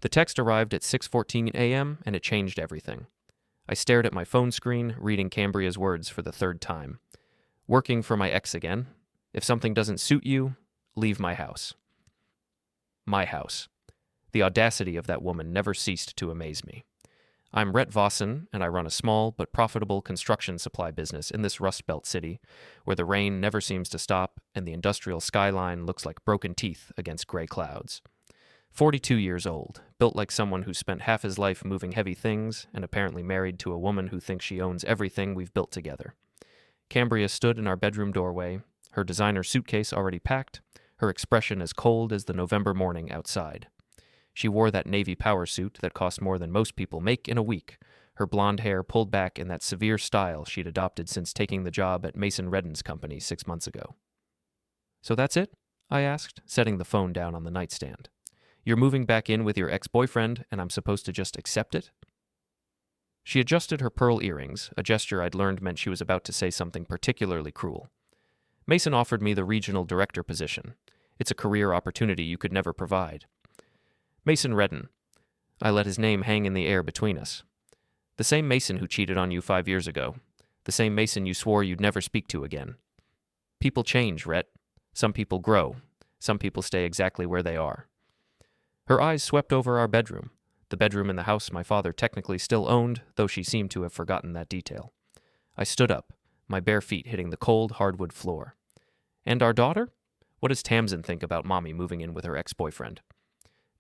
The text arrived at 6:14 a.m., and it changed everything. I stared at my phone screen, reading Cambria's words for the third time. Working for my ex again. If something doesn't suit you, leave my house. My house. The audacity of that woman never ceased to amaze me. I'm Rhett Vossin, and I run a small but profitable construction supply business in this Rust Belt city, where the rain never seems to stop and the industrial skyline looks like broken teeth against gray clouds. 42 years old, built like someone who spent half his life moving heavy things, and apparently married to a woman who thinks she owns everything we've built together. Cambria stood in our bedroom doorway, her designer suitcase already packed, her expression as cold as the November morning outside. She wore that navy power suit that cost more than most people make in a week, her blonde hair pulled back in that severe style she'd adopted since taking the job at Mason Reddan's company 6 months ago. "So that's it?" I asked, setting the phone down on the nightstand. "You're moving back in with your ex-boyfriend, and I'm supposed to just accept it?" She adjusted her pearl earrings, a gesture I'd learned meant she was about to say something particularly cruel. "Mason offered me the regional director position. It's a career opportunity you could never provide." Mason Reddan. I let his name hang in the air between us. The same Mason who cheated on you 5 years ago. The same Mason you swore you'd never speak to again. People change, Rhett. Some people grow. Some people stay exactly where they are. Her eyes swept over our bedroom, the bedroom in the house my father technically still owned, though she seemed to have forgotten that detail. I stood up, my bare feet hitting the cold hardwood floor. "And our daughter? What does Tamsin think about Mommy moving in with her ex-boyfriend?"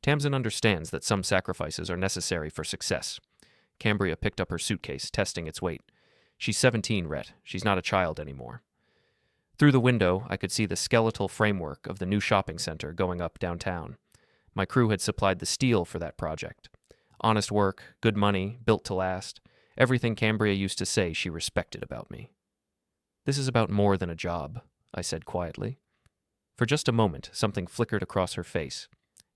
"Tamsin understands that some sacrifices are necessary for success." Cambria picked up her suitcase, testing its weight. "She's 17, Rhett. She's not a child anymore." Through the window, I could see the skeletal framework of the new shopping center going up downtown. My crew had supplied the steel for that project. Honest work, good money, built to last. Everything Cambria used to say she respected about me. "This is about more than a job," I said quietly. For just a moment, something flickered across her face.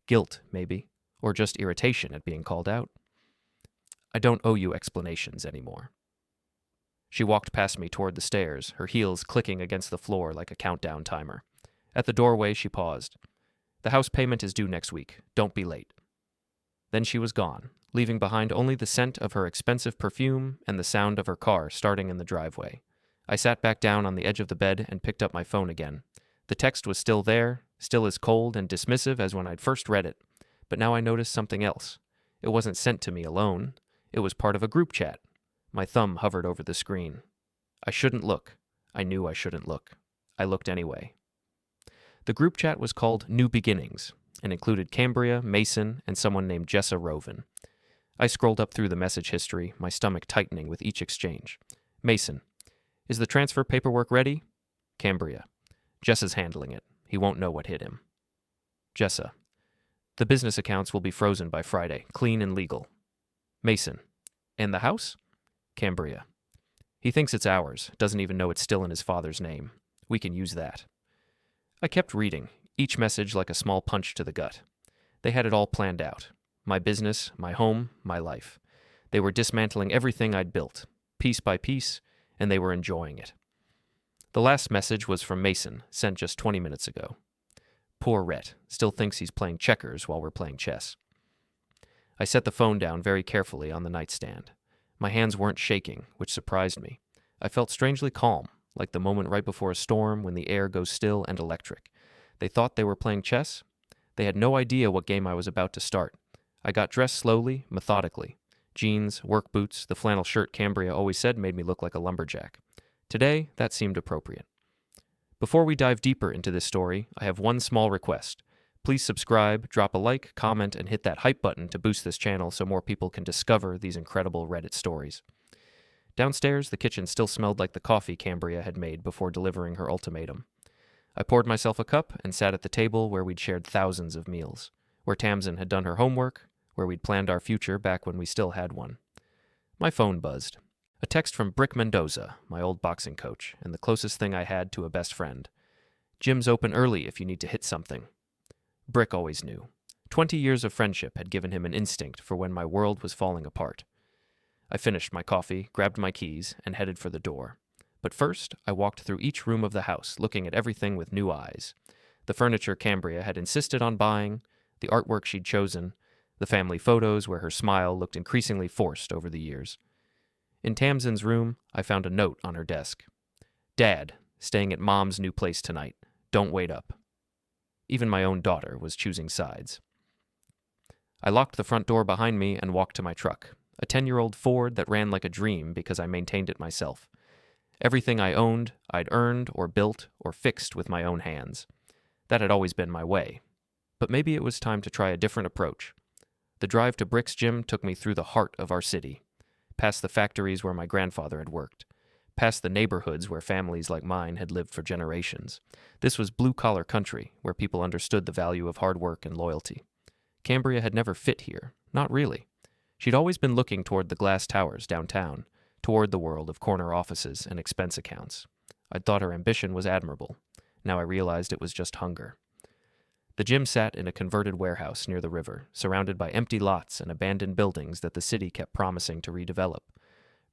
Guilt, maybe, or just irritation at being called out. "I don't owe you explanations anymore." She walked past me toward the stairs, her heels clicking against the floor like a countdown timer. At the doorway, she paused. "The house payment is due next week. Don't be late." Then she was gone, leaving behind only the scent of her expensive perfume and the sound of her car starting in the driveway. I sat back down on the edge of the bed and picked up my phone again. The text was still there, still as cold and dismissive as when I'd first read it, but now I noticed something else. It wasn't sent to me alone. It was part of a group chat. My thumb hovered over the screen. I shouldn't look. I knew I shouldn't look. I looked anyway. The group chat was called New Beginnings and included Cambria, Mason, and someone named Jessa Rovin. I scrolled up through the message history, my stomach tightening with each exchange. Mason: "Is the transfer paperwork ready?" Cambria: "Jessa's handling it. He won't know what hit him." Jessa: "The business accounts will be frozen by Friday, clean and legal." Mason: "And the house?" Cambria: "He thinks it's ours, doesn't even know it's still in his father's name. We can use that." I kept reading, each message like a small punch to the gut. They had it all planned out. My business, my home, my life. They were dismantling everything I'd built, piece by piece, and they were enjoying it. The last message was from Mason, sent just 20 minutes ago. "Poor Rhett, still thinks he's playing checkers while we're playing chess." I set the phone down very carefully on the nightstand. My hands weren't shaking, which surprised me. I felt strangely calm, like the moment right before a storm when the air goes still and electric. They thought they were playing chess? They had no idea what game I was about to start. I got dressed slowly, methodically. Jeans, work boots, the flannel shirt Cambria always said made me look like a lumberjack. Today, that seemed appropriate. Before we dive deeper into this story, I have one small request. Please subscribe, drop a like, comment, and hit that hype button to boost this channel so more people can discover these incredible Reddit stories. Downstairs, the kitchen still smelled like the coffee Cambria had made before delivering her ultimatum. I poured myself a cup and sat at the table where we'd shared thousands of meals, where Tamsin had done her homework, where we'd planned our future back when we still had one. My phone buzzed. A text from Brick Mendoza, my old boxing coach, and the closest thing I had to a best friend. "Gym's open early if you need to hit something." Brick always knew. 20 years of friendship had given him an instinct for when my world was falling apart. I finished my coffee, grabbed my keys, and headed for the door. But first, I walked through each room of the house, looking at everything with new eyes. The furniture Cambria had insisted on buying, the artwork she'd chosen, the family photos where her smile looked increasingly forced over the years. In Tamsin's room, I found a note on her desk. "Dad, staying at Mom's new place tonight. Don't wait up." Even my own daughter was choosing sides. I locked the front door behind me and walked to my truck, a 10-year-old Ford that ran like a dream because I maintained it myself. Everything I owned, I'd earned or built or fixed with my own hands. That had always been my way. But maybe it was time to try a different approach. The drive to Brick's gym took me through the heart of our city, past the factories where my grandfather had worked, past the neighborhoods where families like mine had lived for generations. This was blue-collar country, where people understood the value of hard work and loyalty. Cambria had never fit here, not really. She'd always been looking toward the glass towers downtown, toward the world of corner offices and expense accounts. I'd thought her ambition was admirable. Now I realized it was just hunger. The gym sat in a converted warehouse near the river, surrounded by empty lots and abandoned buildings that the city kept promising to redevelop.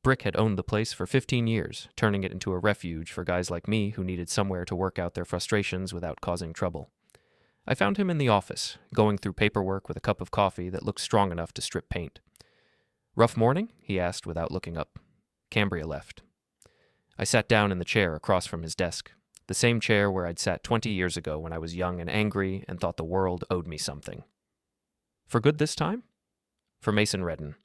Brick had owned the place for 15 years, turning it into a refuge for guys like me who needed somewhere to work out their frustrations without causing trouble. I found him in the office, going through paperwork with a cup of coffee that looked strong enough to strip paint. "Rough morning?" he asked without looking up. Cambria left. I sat down in the chair across from his desk, the same chair where I'd sat 20 years ago when I was young and angry and thought the world owed me something. For good this time? For Mason Reddan.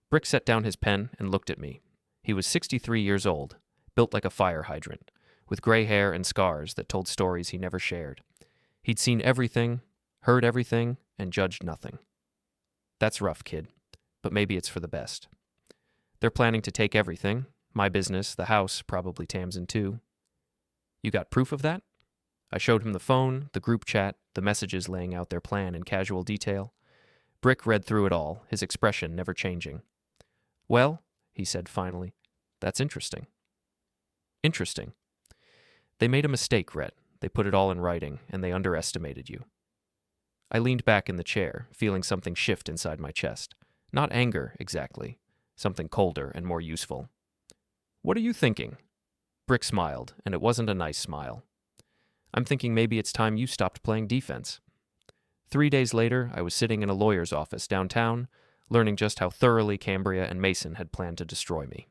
Brick set down his pen and looked at me. He was 63 years old, built like a fire hydrant, with gray hair and scars that told stories he never shared. He'd seen everything, heard everything, and judged nothing. "That's rough, kid, but maybe it's for the best. They're planning to take everything, my business, the house, probably Tamsin too. You got proof of that?" I showed him the phone, the group chat, the messages laying out their plan in casual detail. Brick read through it all, his expression never changing. "Well," he said finally, "that's interesting." Interesting. They made a mistake, Rhett. They put it all in writing, and they underestimated you. I leaned back in the chair, feeling something shift inside my chest. Not anger, exactly. Something colder and more useful. "What are you thinking?" Brick smiled, and it wasn't a nice smile. "I'm thinking maybe it's time you stopped playing defense." 3 days later, I was sitting in a lawyer's office downtown, learning just how thoroughly Cambria and Mason had planned to destroy me.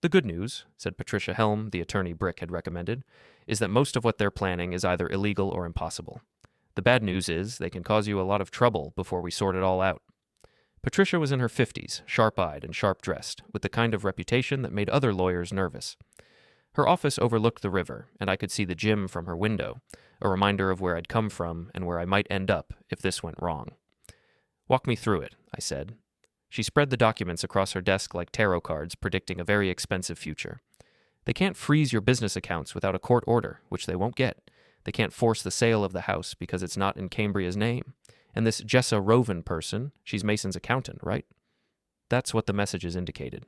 "The good news," said Patricia Helm, the attorney Brick had recommended, "is that most of what they're planning is either illegal or impossible. The bad news is they can cause you a lot of trouble before we sort it all out." Patricia was in her 50s, sharp-eyed and sharp-dressed, with the kind of reputation that made other lawyers nervous. Her office overlooked the river, and I could see the gym from her window, a reminder of where I'd come from and where I might end up if this went wrong. "Walk me through it," I said. She spread the documents across her desk like tarot cards predicting a very expensive future. "They can't freeze your business accounts without a court order, which they won't get. They can't force the sale of the house because it's not in Cambria's name. And this Jessa Roven person, she's Mason's accountant, right?" That's what the messages indicated.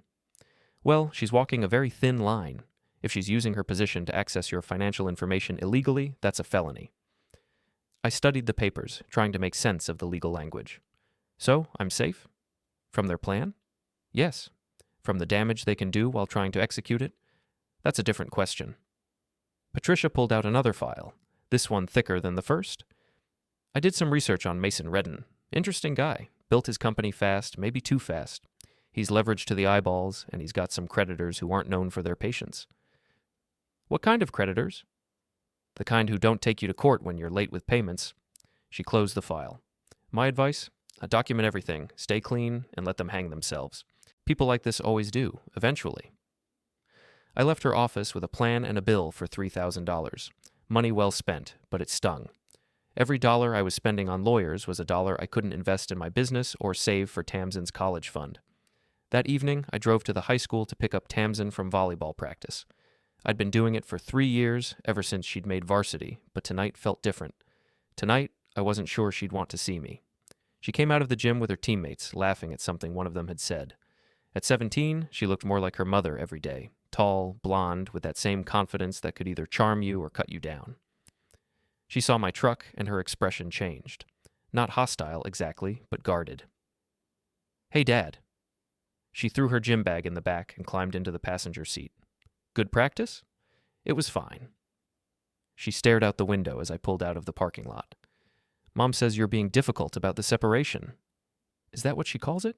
"Well, she's walking a very thin line. If she's using her position to access your financial information illegally, that's a felony." I studied the papers, trying to make sense of the legal language. "So, I'm safe? From their plan?" "Yes." "From the damage they can do while trying to execute it?" "That's a different question." Patricia pulled out another file, this one thicker than the first. "I did some research on Mason Reddan. Interesting guy. Built his company fast, maybe too fast. He's leveraged to the eyeballs, and he's got some creditors who aren't known for their patience." "What kind of creditors?" "The kind who don't take you to court when you're late with payments." She closed the file. "My advice? Document everything, stay clean, and let them hang themselves. People like this always do, eventually." I left her office with a plan and a bill for $3,000. Money well spent, but it stung. Every dollar I was spending on lawyers was a dollar I couldn't invest in my business or save for Tamsin's college fund. That evening, I drove to the high school to pick up Tamsin from volleyball practice. I'd been doing it for 3 years, ever since she'd made varsity, but tonight felt different. Tonight, I wasn't sure she'd want to see me. She came out of the gym with her teammates, laughing at something one of them had said. At 17, she looked more like her mother every day, tall, blonde, with that same confidence that could either charm you or cut you down. She saw my truck, and her expression changed. Not hostile, exactly, but guarded. "Hey, Dad." She threw her gym bag in the back and climbed into the passenger seat. "Good practice?" "It was fine." She stared out the window as I pulled out of the parking lot. "Mom says you're being difficult about the separation." Is that what she calls it?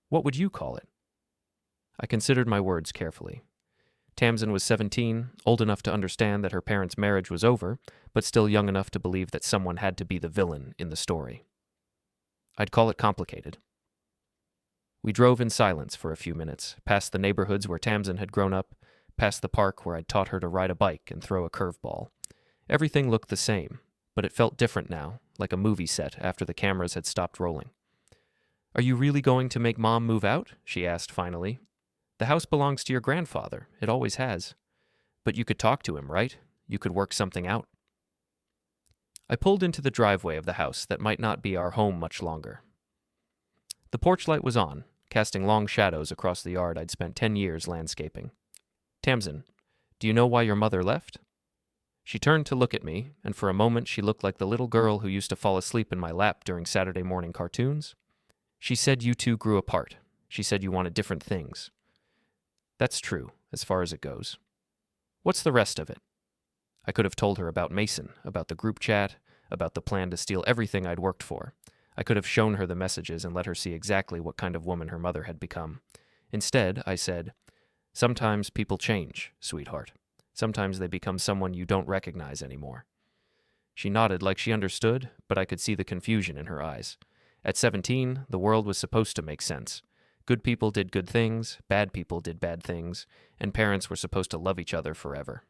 What would you call it? I considered my words carefully. Tamsin was 17, old enough to understand that her parents' marriage was over, but still young enough to believe that someone had to be the villain in the story. I'd call it complicated. We drove in silence for a few minutes, past the neighborhoods where Tamsin had grown up, past the park where I'd taught her to ride a bike and throw a curveball. Everything looked the same, but it felt different now, like a movie set after the cameras had stopped rolling. "Are you really going to make Mom move out?" she asked finally. "The house belongs to your grandfather. It always has. But you could talk to him, right? You could work something out." I pulled into the driveway of the house that might not be our home much longer. The porch light was on, casting long shadows across the yard I'd spent 10 years landscaping. "Tamsin, do you know why your mother left?" She turned to look at me, and for a moment she looked like the little girl who used to fall asleep in my lap during Saturday morning cartoons. "She said you two grew apart. She said you wanted different things." "That's true, as far as it goes. What's the rest of it?" I could have told her about Mason, about the group chat, about the plan to steal everything I'd worked for. I could have shown her the messages and let her see exactly what kind of woman her mother had become. Instead, I said, "Sometimes people change, sweetheart. Sometimes they become someone you don't recognize anymore." She nodded like she understood, but I could see the confusion in her eyes. At 17, the world was supposed to make sense. Good people did good things, bad people did bad things, and parents were supposed to love each other forever.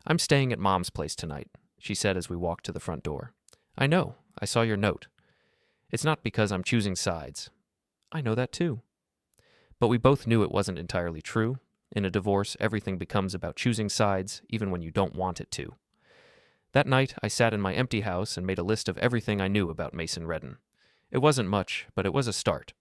"I'm staying at Mom's place tonight," she said as we walked to the front door. "I know. I saw your note. It's not because I'm choosing sides." "I know that too." But we both knew it wasn't entirely true. In a divorce, everything becomes about choosing sides, even when you don't want it to. That night, I sat in my empty house and made a list of everything I knew about Mason Reddan. It wasn't much, but it was a start.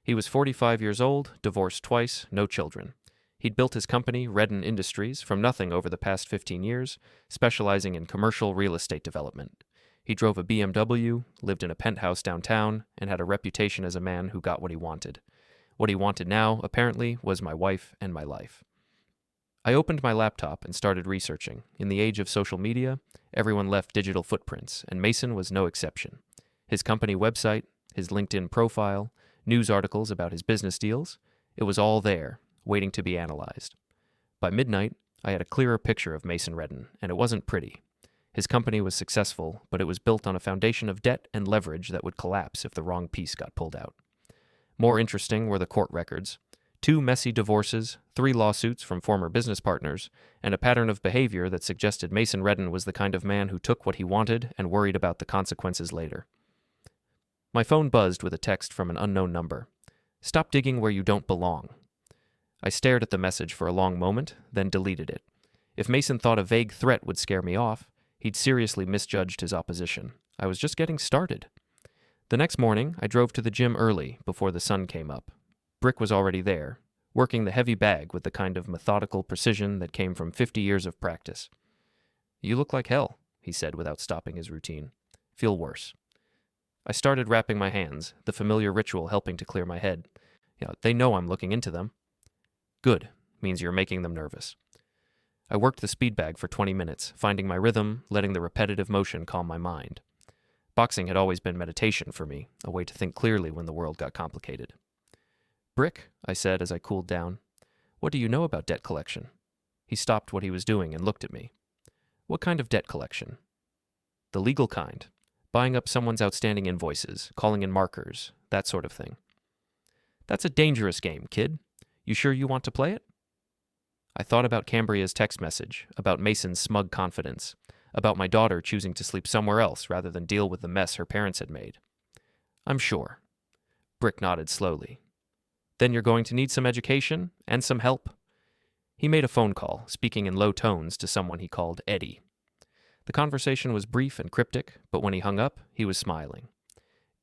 He was 45 years old, divorced twice, no children. He'd built his company, Reddan Industries, from nothing over the past 15 years, specializing in commercial real estate development. He drove a BMW, lived in a penthouse downtown, and had a reputation as a man who got what he wanted. What he wanted now, apparently, was my wife and my life. I opened my laptop and started researching. In the age of social media, everyone left digital footprints, and Mason was no exception. His company website, his LinkedIn profile, news articles about his business deals, it was all there, waiting to be analyzed. By midnight, I had a clearer picture of Mason Reddan, and it wasn't pretty. His company was successful, but it was built on a foundation of debt and leverage that would collapse if the wrong piece got pulled out. More interesting were the court records. 2 messy divorces, 3 lawsuits from former business partners, and a pattern of behavior that suggested Mason Reddan was the kind of man who took what he wanted and worried about the consequences later. My phone buzzed with a text from an unknown number. "Stop digging where you don't belong." I stared at the message for a long moment, then deleted it. If Mason thought a vague threat would scare me off, he'd seriously misjudged his opposition. I was just getting started. The next morning, I drove to the gym early, before the sun came up. Brick was already there, working the heavy bag with the kind of methodical precision that came from 50 years of practice. "You look like hell," he said without stopping his routine. "Feel worse." I started wrapping my hands, the familiar ritual helping to clear my head. They know I'm looking into them. "Good," means you're making them nervous. I worked the speed bag for 20 minutes, finding my rhythm, letting the repetitive motion calm my mind. Boxing had always been meditation for me, a way to think clearly when the world got complicated. "Brick," I said as I cooled down, "what do you know about debt collection?" He stopped what he was doing and looked at me. "What kind of debt collection?" "The legal kind. Buying up someone's outstanding invoices, calling in markers, that sort of thing." "That's a dangerous game, kid. You sure you want to play it?" I thought about Cambria's text message, about Mason's smug confidence, about my daughter choosing to sleep somewhere else rather than deal with the mess her parents had made. "I'm sure." Brick nodded slowly. "Then you're going to need some education and some help." He made a phone call, speaking in low tones to someone he called Eddie. The conversation was brief and cryptic, but when he hung up, he was smiling.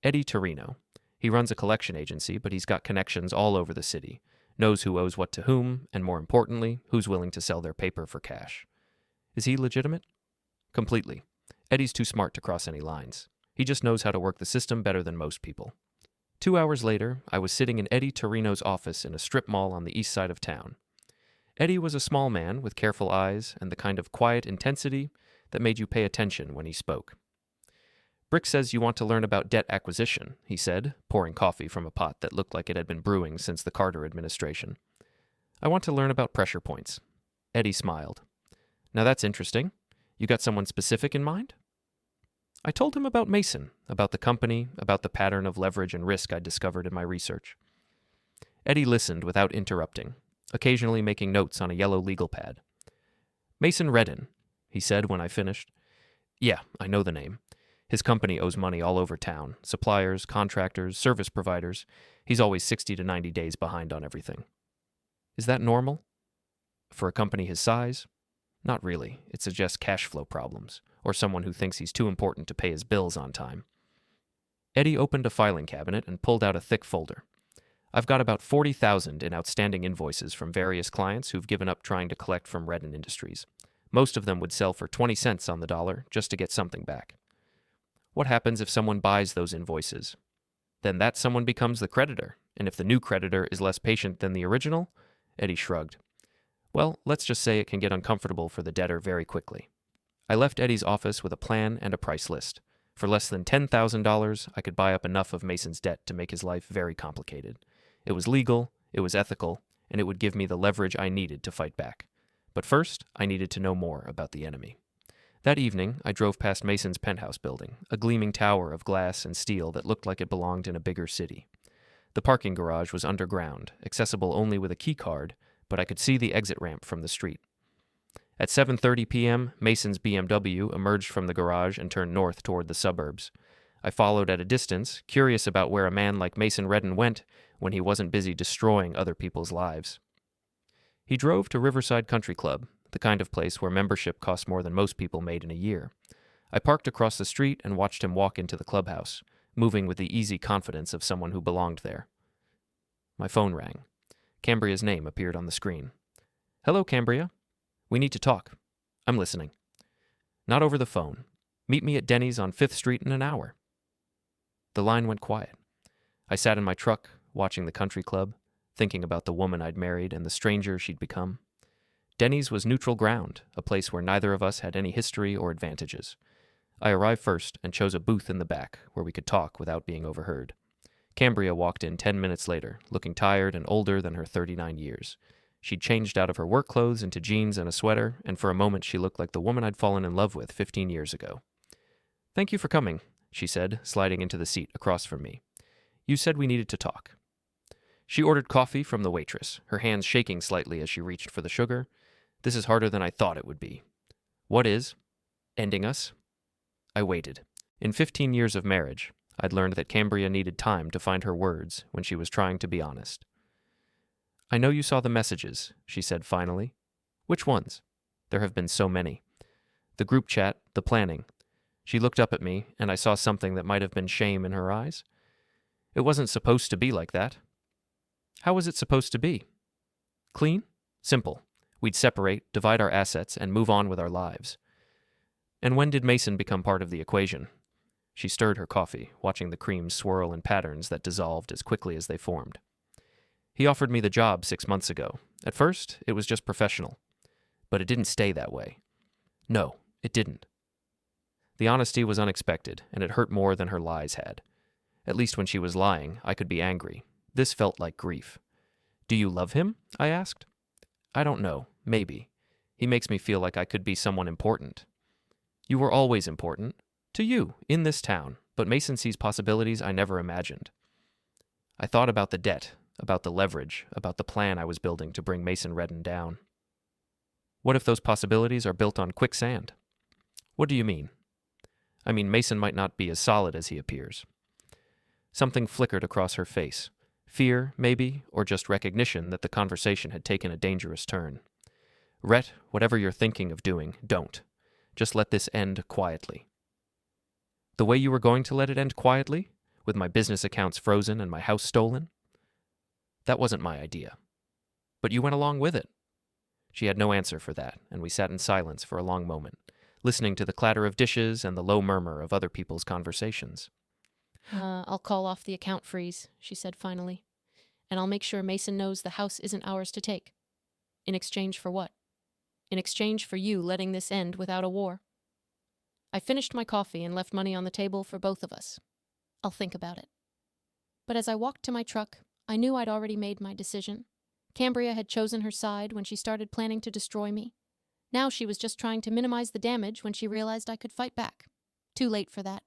Eddie Torino. He runs a collection agency, but he's got connections all over the city, knows who owes what to whom, and more importantly, who's willing to sell their paper for cash. Is he legitimate? Completely. Eddie's too smart to cross any lines. He just knows how to work the system better than most people. 2 hours later, I was sitting in Eddie Torino's office in a strip mall on the east side of town. Eddie was a small man with careful eyes and the kind of quiet intensity that made you pay attention when he spoke. Brick says you want to learn about debt acquisition, he said, pouring coffee from a pot that looked like it had been brewing since the Carter administration. I want to learn about pressure points. Eddie smiled. Now that's interesting. You got someone specific in mind? I told him about Mason, about the company, about the pattern of leverage and risk I'd discovered in my research. Eddie listened without interrupting, occasionally making notes on a yellow legal pad. Mason Reddan, he said when I finished. Yeah, I know the name. His company owes money all over town, suppliers, contractors, service providers. He's always 60 to 90 days behind on everything. Is that normal? For a company his size? Not really. It suggests cash flow problems, or someone who thinks he's too important to pay his bills on time. Eddie opened a filing cabinet and pulled out a thick folder. I've got about 40,000 in outstanding invoices from various clients who've given up trying to collect from Reddan Industries. Most of them would sell for 20 cents on the dollar just to get something back. What happens if someone buys those invoices? Then that someone becomes the creditor, and if the new creditor is less patient than the original? Eddie shrugged. Well, let's just say it can get uncomfortable for the debtor very quickly. I left Eddie's office with a plan and a price list. For less than $10,000, I could buy up enough of Mason's debt to make his life very complicated. It was legal, it was ethical, and it would give me the leverage I needed to fight back. But first, I needed to know more about the enemy. That evening, I drove past Mason's penthouse building, a gleaming tower of glass and steel that looked like it belonged in a bigger city. The parking garage was underground, accessible only with a key card, but I could see the exit ramp from the street. At 7:30 p.m., Mason's BMW emerged from the garage and turned north toward the suburbs. I followed at a distance, curious about where a man like Mason Reddan went when he wasn't busy destroying other people's lives. He drove to Riverside Country Club, the kind of place where membership costs more than most people made in a year. I parked across the street and watched him walk into the clubhouse, moving with the easy confidence of someone who belonged there. My phone rang. Cambria's name appeared on the screen. Hello, Cambria. We need to talk. I'm listening. Not over the phone. Meet me at Denny's on 5th Street in an hour. The line went quiet. I sat in my truck, watching the country club, thinking about the woman I'd married and the stranger she'd become. Denny's was neutral ground, a place where neither of us had any history or advantages. I arrived first and chose a booth in the back where we could talk without being overheard. Cambria walked in 10 minutes later, looking tired and older than her 39 years. She'd changed out of her work clothes into jeans and a sweater, and for a moment she looked like the woman I'd fallen in love with 15 years ago. Thank you for coming, she said, sliding into the seat across from me. You said we needed to talk. She ordered coffee from the waitress, her hands shaking slightly as she reached for the sugar. This is harder than I thought it would be. What is? Ending us? I waited. In 15 years of marriage, I'd learned that Cambria needed time to find her words when she was trying to be honest. I know you saw the messages, she said finally. Which ones? There have been so many. The group chat, the planning. She looked up at me, and I saw something that might have been shame in her eyes. It wasn't supposed to be like that. How was it supposed to be? Clean? Simple. We'd separate, divide our assets, and move on with our lives. And when did Mason become part of the equation? She stirred her coffee, watching the cream swirl in patterns that dissolved as quickly as they formed. He offered me the job 6 months ago. At first, it was just professional. But it didn't stay that way. No, it didn't. The honesty was unexpected, and it hurt more than her lies had. At least when she was lying, I could be angry. This felt like grief. Do you love him? I asked. I don't know. Maybe. He makes me feel like I could be someone important. You were always important. To you, in this town, but Mason sees possibilities I never imagined. I thought about the debt, about the leverage, about the plan I was building to bring Mason Reddan down. What if those possibilities are built on quicksand? What do you mean? I mean, Mason might not be as solid as he appears. Something flickered across her face. Fear, maybe, or just recognition that the conversation had taken a dangerous turn. Rhett, whatever you're thinking of doing, don't. Just let this end quietly. The way you were going to let it end quietly? With my business accounts frozen and my house stolen? That wasn't my idea. But you went along with it. She had no answer for that, and we sat in silence for a long moment, listening to the clatter of dishes and the low murmur of other people's conversations. I'll call off the account freeze, she said finally. And I'll make sure Mason knows the house isn't ours to take. In exchange for what? In exchange for you letting this end without a war. I finished my coffee and left money on the table for both of us. I'll think about it. But as I walked to my truck, I knew I'd already made my decision. Cambria had chosen her side when she started planning to destroy me. Now she was just trying to minimize the damage when she realized I could fight back. Too late for that.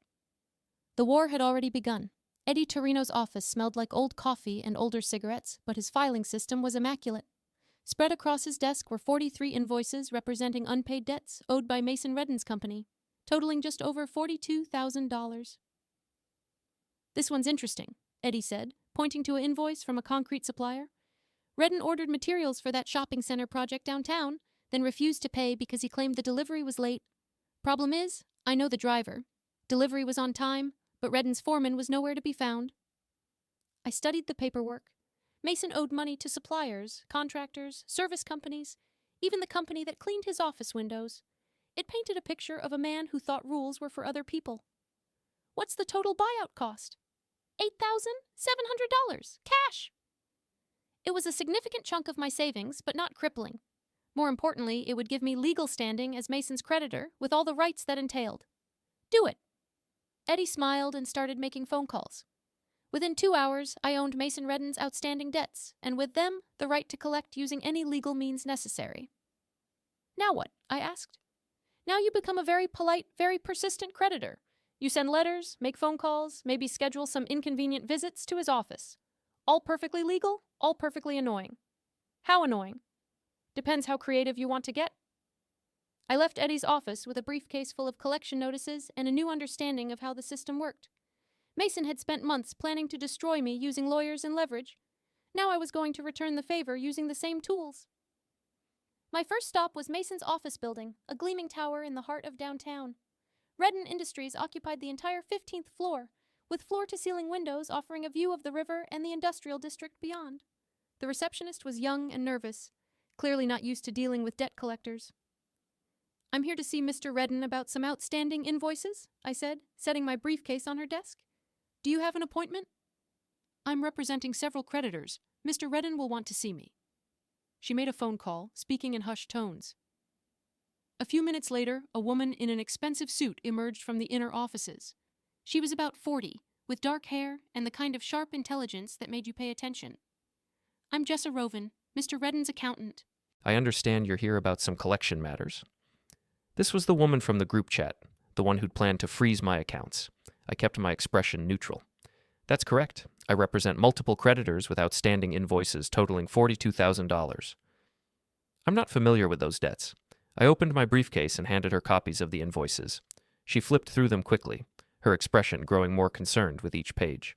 The war had already begun. Eddie Torino's office smelled like old coffee and older cigarettes, but his filing system was immaculate. Spread across his desk were 43 invoices representing unpaid debts owed by Mason Reddan's company, totaling just over $42,000. "This one's interesting," Eddie said, pointing to an invoice from a concrete supplier. "Reddan ordered materials for that shopping center project downtown, then refused to pay because he claimed the delivery was late. Problem is, I know the driver. Delivery was on time, but Reddan's foreman was nowhere to be found." I studied the paperwork. Mason owed money to suppliers, contractors, service companies, even the company that cleaned his office windows. It painted a picture of a man who thought rules were for other people. "What's the total buyout cost?" $8,700, cash. It was a significant chunk of my savings, but not crippling. More importantly, it would give me legal standing as Mason's creditor with all the rights that entailed. "Do it." Eddie smiled and started making phone calls. Within 2 hours, I owned Mason Reddan's outstanding debts, and with them, the right to collect using any legal means necessary. "Now what?" I asked. "Now you become a very polite, very persistent creditor. You send letters, make phone calls, maybe schedule some inconvenient visits to his office. All perfectly legal, all perfectly annoying. How annoying? Depends how creative you want to get." I left Eddie's office with a briefcase full of collection notices and a new understanding of how the system worked. Mason had spent months planning to destroy me using lawyers and leverage. Now I was going to return the favor using the same tools. My first stop was Mason's office building, a gleaming tower in the heart of downtown. Reddan Industries occupied the entire 15th floor, with floor-to-ceiling windows offering a view of the river and the industrial district beyond. The receptionist was young and nervous, clearly not used to dealing with debt collectors. "I'm here to see Mr. Reddan about some outstanding invoices," I said, setting my briefcase on her desk. "Do you have an appointment?" "I'm representing several creditors. Mr. Reddan will want to see me." She made a phone call, speaking in hushed tones. A few minutes later, a woman in an expensive suit emerged from the inner offices. She was about 40, with dark hair and the kind of sharp intelligence that made you pay attention. "I'm Jessa Rovin, Mr. Reddan's accountant." I understand you're here about some collection matters. This was the woman from the group chat, the one who'd planned to freeze my accounts. I kept my expression neutral. "That's correct. I represent multiple creditors with outstanding invoices totaling $42,000. I'm not familiar with those debts." I opened my briefcase and handed her copies of the invoices. She flipped through them quickly, her expression growing more concerned with each page.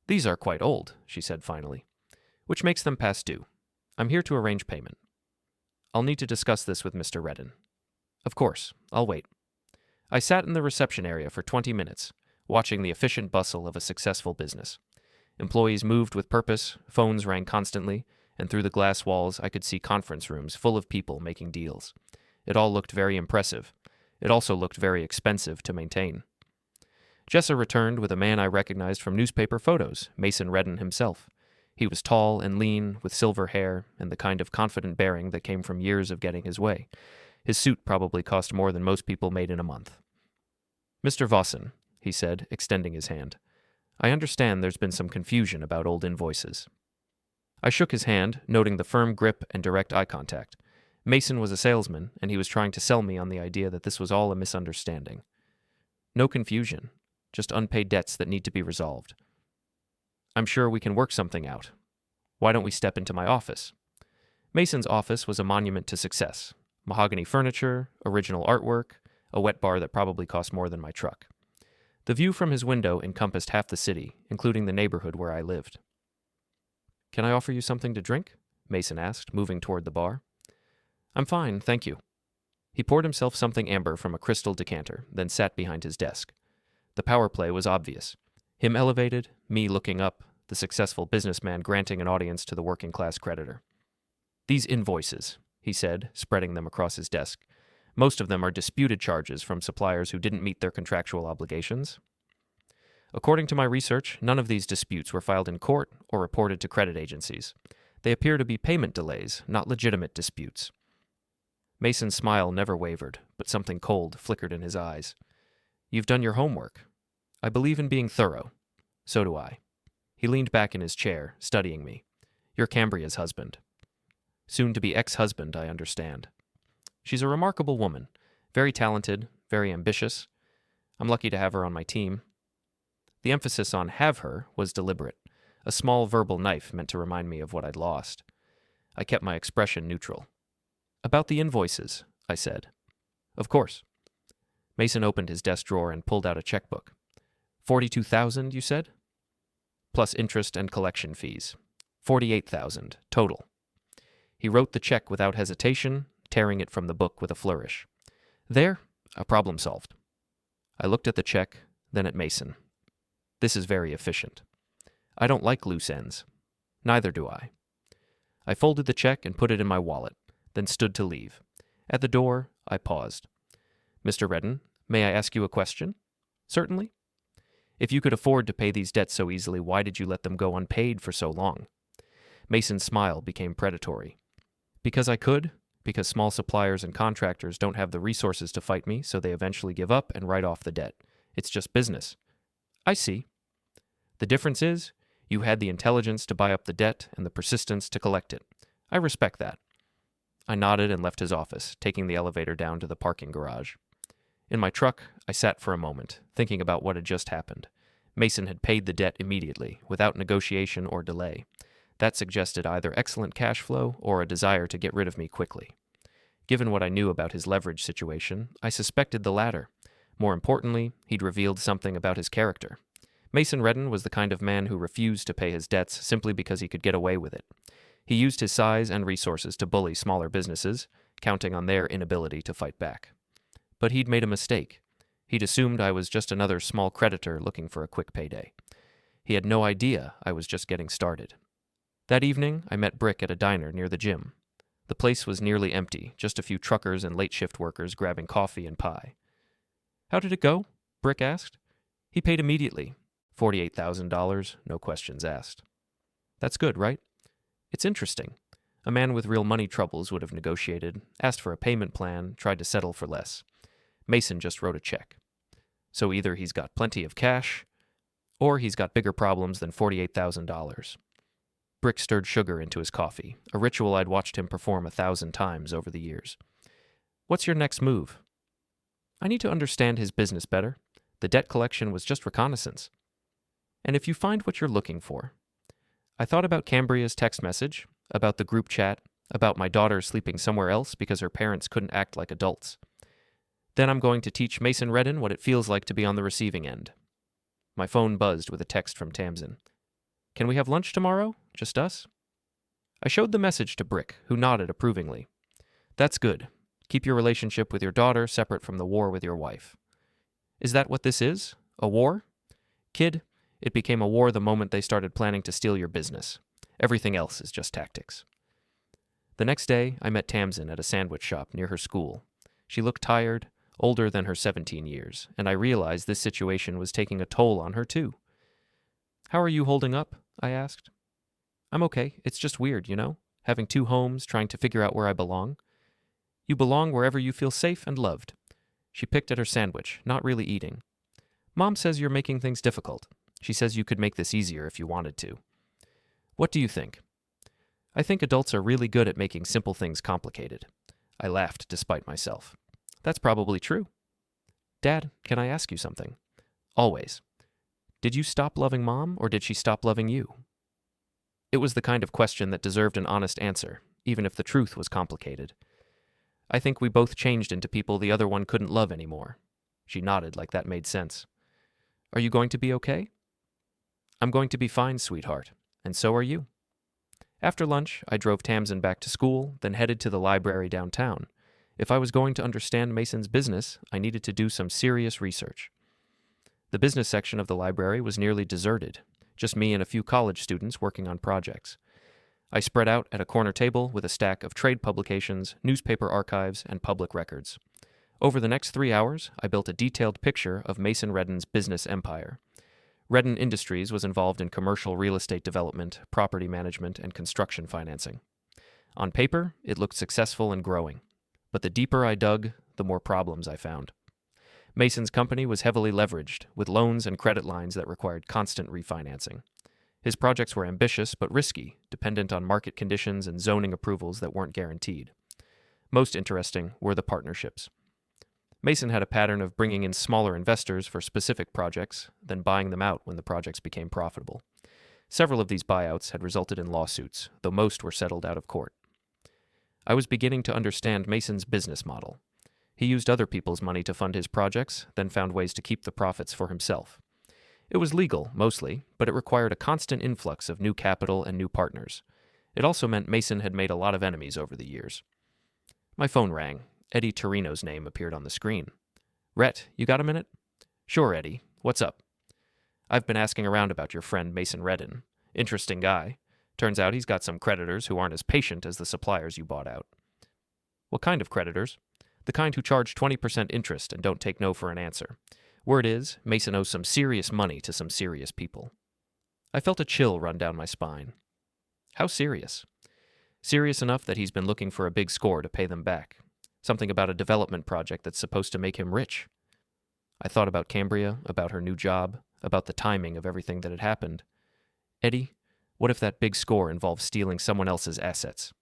"These are quite old," she said finally, "which makes them past due. I'm here to arrange payment. I'll need to discuss this with Mr. Reddan." "Of course, I'll wait." I sat in the reception area for 20 minutes, watching the efficient bustle of a successful business. Employees moved with purpose, phones rang constantly, and through the glass walls I could see conference rooms full of people making deals. It all looked very impressive. It also looked very expensive to maintain. Jessa returned with a man I recognized from newspaper photos, Mason Reddan himself. He was tall and lean, with silver hair, and the kind of confident bearing that came from years of getting his way. His suit probably cost more than most people made in a month. "Mr. Vossin," he said, extending his hand. "I understand there's been some confusion about old invoices." I shook his hand, noting the firm grip and direct eye contact. Mason was a salesman, and he was trying to sell me on the idea that this was all a misunderstanding. "No confusion, just unpaid debts that need to be resolved. I'm sure we can work something out. Why don't we step into my office?" Mason's office was a monument to success. Mahogany furniture, original artwork, a wet bar that probably cost more than my truck. The view from his window encompassed half the city, including the neighborhood where I lived. "Can I offer you something to drink?" Mason asked, moving toward the bar. "I'm fine, thank you." He poured himself something amber from a crystal decanter, then sat behind his desk. The power play was obvious. Him elevated, me looking up, the successful businessman granting an audience to the working-class creditor. "These invoices," he said, spreading them across his desk. "Most of them are disputed charges from suppliers who didn't meet their contractual obligations. According to my research, none of these disputes were filed in court or reported to credit agencies. They appear to be payment delays, not legitimate disputes." Mason's smile never wavered, but something cold flickered in his eyes. You've done your homework. I believe in being thorough. So do I. He leaned back in his chair, studying me. You're Cambria's husband. Soon to be ex-husband, I understand. She's a remarkable woman, very talented, very ambitious. I'm lucky to have her on my team. The emphasis on have her was deliberate, a small verbal knife meant to remind me of what I'd lost. I kept my expression neutral. About the invoices, I said. Of course. Mason opened his desk drawer and pulled out a checkbook. 42,000, you said? Plus interest and collection fees. 48,000, total. He wrote the check without hesitation, tearing it from the book with a flourish. There, a problem solved. I looked at the check, then at Mason. This is very efficient. I don't like loose ends. Neither do I. I folded the check and put it in my wallet, then stood to leave. At the door, I paused. Mr. Reddan, may I ask you a question? Certainly. If you could afford to pay these debts so easily, why did you let them go unpaid for so long? Mason's smile became predatory. Because I could, because small suppliers and contractors don't have the resources to fight me, so they eventually give up and write off the debt. It's just business. I see. The difference is, you had the intelligence to buy up the debt and the persistence to collect it. I respect that. I nodded and left his office, taking the elevator down to the parking garage. In my truck, I sat for a moment, thinking about what had just happened. Mason had paid the debt immediately, without negotiation or delay. That suggested either excellent cash flow or a desire to get rid of me quickly. Given what I knew about his leverage situation, I suspected the latter. More importantly, he'd revealed something about his character. Mason Reddan was the kind of man who refused to pay his debts simply because he could get away with it. He used his size and resources to bully smaller businesses, counting on their inability to fight back. But he'd made a mistake. He'd assumed I was just another small creditor looking for a quick payday. He had no idea I was just getting started. That evening, I met Brick at a diner near the gym. The place was nearly empty, just a few truckers and late shift workers grabbing coffee and pie. How did it go? Brick asked. He paid immediately. $48,000, no questions asked. That's good, right? It's interesting. A man with real money troubles would have negotiated, asked for a payment plan, tried to settle for less. Mason just wrote a check. So either he's got plenty of cash, or he's got bigger problems than $48,000. Brick stirred sugar into his coffee, a ritual I'd watched him perform 1,000 times over the years. What's your next move? I need to understand his business better. The debt collection was just reconnaissance. And if you find what you're looking for. I thought about Cambria's text message, about the group chat, about my daughter sleeping somewhere else because her parents couldn't act like adults. Then I'm going to teach Mason Reddan what it feels like to be on the receiving end. My phone buzzed with a text from Tamsin. Can we have lunch tomorrow? Just us? I showed the message to Brick, who nodded approvingly. That's good. Keep your relationship with your daughter separate from the war with your wife. Is that what this is? A war? Kid, it became a war the moment they started planning to steal your business. Everything else is just tactics. The next day, I met Tamsin at a sandwich shop near her school. She looked tired, older than her 17 years, and I realized this situation was taking a toll on her too. How are you holding up? I asked. I'm okay. It's just weird, you know? Having two homes, trying to figure out where I belong. You belong wherever you feel safe and loved. She picked at her sandwich, not really eating. Mom says you're making things difficult. She says you could make this easier if you wanted to. What do you think? I think adults are really good at making simple things complicated. I laughed despite myself. That's probably true. Dad, can I ask you something? Always. Did you stop loving Mom, or did she stop loving you? It was the kind of question that deserved an honest answer, even if the truth was complicated. I think we both changed into people the other one couldn't love anymore. She nodded like that made sense. Are you going to be okay? I'm going to be fine, sweetheart, and so are you. After lunch, I drove Tamsin back to school, then headed to the library downtown. If I was going to understand Mason's business, I needed to do some serious research. The business section of the library was nearly deserted, just me and a few college students working on projects. I spread out at a corner table with a stack of trade publications, newspaper archives, and public records. Over the next 3 hours, I built a detailed picture of Mason Reddan's business empire. Reddan Industries was involved in commercial real estate development, property management, and construction financing. On paper, it looked successful and growing. But the deeper I dug, the more problems I found. Mason's company was heavily leveraged, with loans and credit lines that required constant refinancing. His projects were ambitious but risky, dependent on market conditions and zoning approvals that weren't guaranteed. Most interesting were the partnerships. Mason had a pattern of bringing in smaller investors for specific projects, then buying them out when the projects became profitable. Several of these buyouts had resulted in lawsuits, though most were settled out of court. I was beginning to understand Mason's business model. He used other people's money to fund his projects, then found ways to keep the profits for himself. It was legal, mostly, but it required a constant influx of new capital and new partners. It also meant Mason had made a lot of enemies over the years. My phone rang. Eddie Torino's name appeared on the screen. "Rhett, you got a minute?" "Sure, Eddie. What's up?" "I've been asking around about your friend Mason Reddan. Interesting guy. Turns out he's got some creditors who aren't as patient as the suppliers you bought out." "What kind of creditors?" "The kind who charge 20% interest and don't take no for an answer. Word is, Mason owes some serious money to some serious people." I felt a chill run down my spine. "How serious?" "Serious enough that he's been looking for a big score to pay them back. Something about a development project that's supposed to make him rich." I thought about Cambria, about her new job, about the timing of everything that had happened. "Eddie, what if that big score involves stealing someone else's assets?"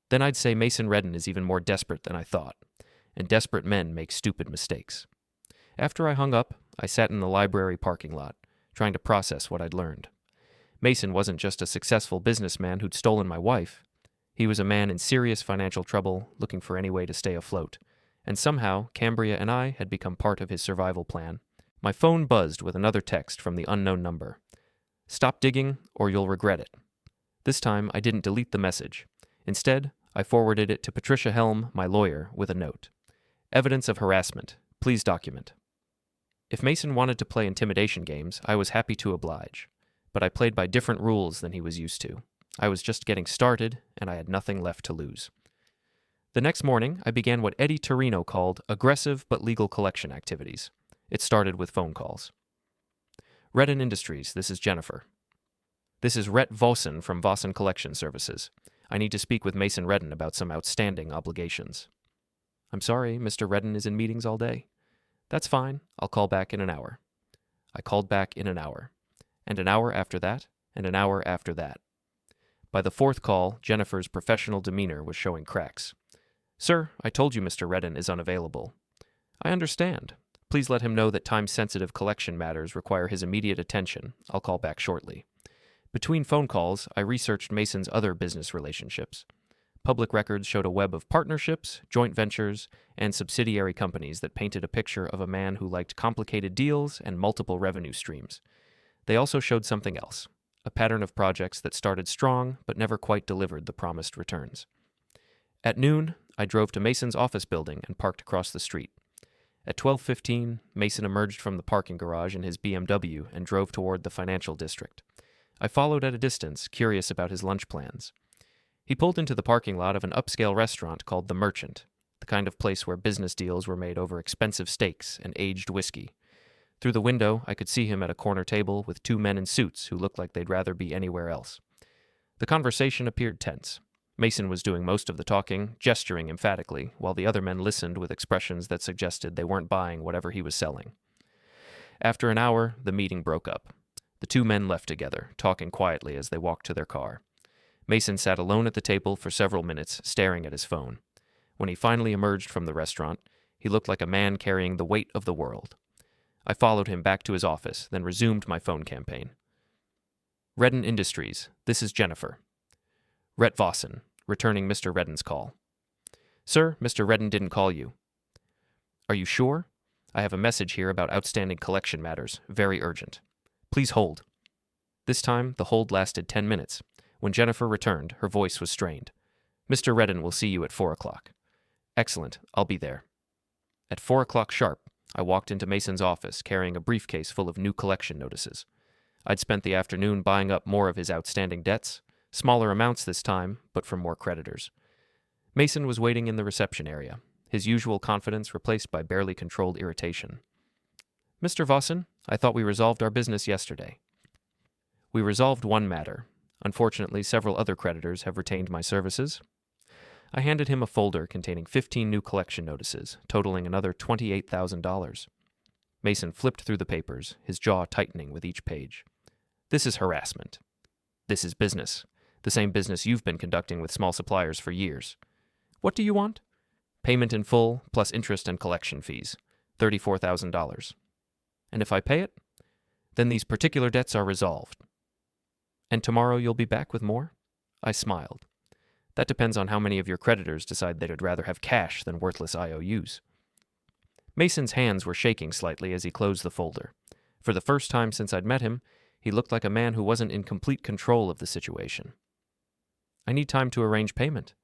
"Then I'd say Mason Reddan is even more desperate than I thought, and desperate men make stupid mistakes." After I hung up, I sat in the library parking lot, trying to process what I'd learned. Mason wasn't just a successful businessman who'd stolen my wife. He was a man in serious financial trouble, looking for any way to stay afloat. And somehow, Cambria and I had become part of his survival plan. My phone buzzed with another text from the unknown number. "Stop digging, or you'll regret it." This time, I didn't delete the message. Instead, I forwarded it to Patricia Helm, my lawyer, with a note. "Evidence of harassment. Please document." If Mason wanted to play intimidation games, I was happy to oblige. But I played by different rules than he was used to. I was just getting started, and I had nothing left to lose. The next morning, I began what Eddie Torino called aggressive but legal collection activities. It started with phone calls. "Reddan Industries, this is Jennifer." "This is Rhett Vossin from Vossin Collection Services. I need to speak with Mason Reddan about some outstanding obligations." "I'm sorry, Mr. Reddan is in meetings all day." "That's fine. I'll call back in an hour." I called back in an hour. And an hour after that, and an hour after that. By the fourth call, Jennifer's professional demeanor was showing cracks. "Sir, I told you Mr. Reddan is unavailable." "I understand. Please let him know that time-sensitive collection matters require his immediate attention. I'll call back shortly." Between phone calls, I researched Mason's other business relationships. Public records showed a web of partnerships, joint ventures, and subsidiary companies that painted a picture of a man who liked complicated deals and multiple revenue streams. They also showed something else, a pattern of projects that started strong but never quite delivered the promised returns. At noon, I drove to Mason's office building and parked across the street. At 12:15, Mason emerged from the parking garage in his BMW and drove toward the financial district. I followed at a distance, curious about his lunch plans. He pulled into the parking lot of an upscale restaurant called The Merchant, the kind of place where business deals were made over expensive steaks and aged whiskey. Through the window, I could see him at a corner table with two men in suits who looked like they'd rather be anywhere else. The conversation appeared tense. Mason was doing most of the talking, gesturing emphatically, while the other men listened with expressions that suggested they weren't buying whatever he was selling. After an hour, the meeting broke up. The two men left together, talking quietly as they walked to their car. Mason sat alone at the table for several minutes, staring at his phone. When he finally emerged from the restaurant, he looked like a man carrying the weight of the world. I followed him back to his office, then resumed my phone campaign. "Reddan Industries, this is Jennifer." Rhett Vossin, returning Mr. Reddan's call. "Sir, Mr. Reddan didn't call you." "Are you sure? I have a message here about outstanding collection matters, very urgent. Please hold." This time, the hold lasted 10 minutes. When Jennifer returned, her voice was strained. "Mr. Reddan will see you at 4 o'clock." "Excellent, I'll be there." At 4 o'clock sharp, I walked into Mason's office carrying a briefcase full of new collection notices. I'd spent the afternoon buying up more of his outstanding debts, smaller amounts this time, but from more creditors. Mason was waiting in the reception area, his usual confidence replaced by barely controlled irritation. "Mr. Vossin, I thought we resolved our business yesterday." "We resolved one matter. Unfortunately, several other creditors have retained my services." I handed him a folder containing 15 new collection notices, totaling another $28,000. Mason flipped through the papers, his jaw tightening with each page. This is harassment. This is business. The same business you've been conducting with small suppliers for years. What do you want? Payment in full, plus interest and collection fees. $34,000. And if I pay it? Then these particular debts are resolved. And tomorrow you'll be back with more? I smiled. That depends on how many of your creditors decide they'd rather have cash than worthless IOUs. Mason's hands were shaking slightly as he closed the folder. For the first time since I'd met him, he looked like a man who wasn't in complete control of the situation. I need time to arrange payment.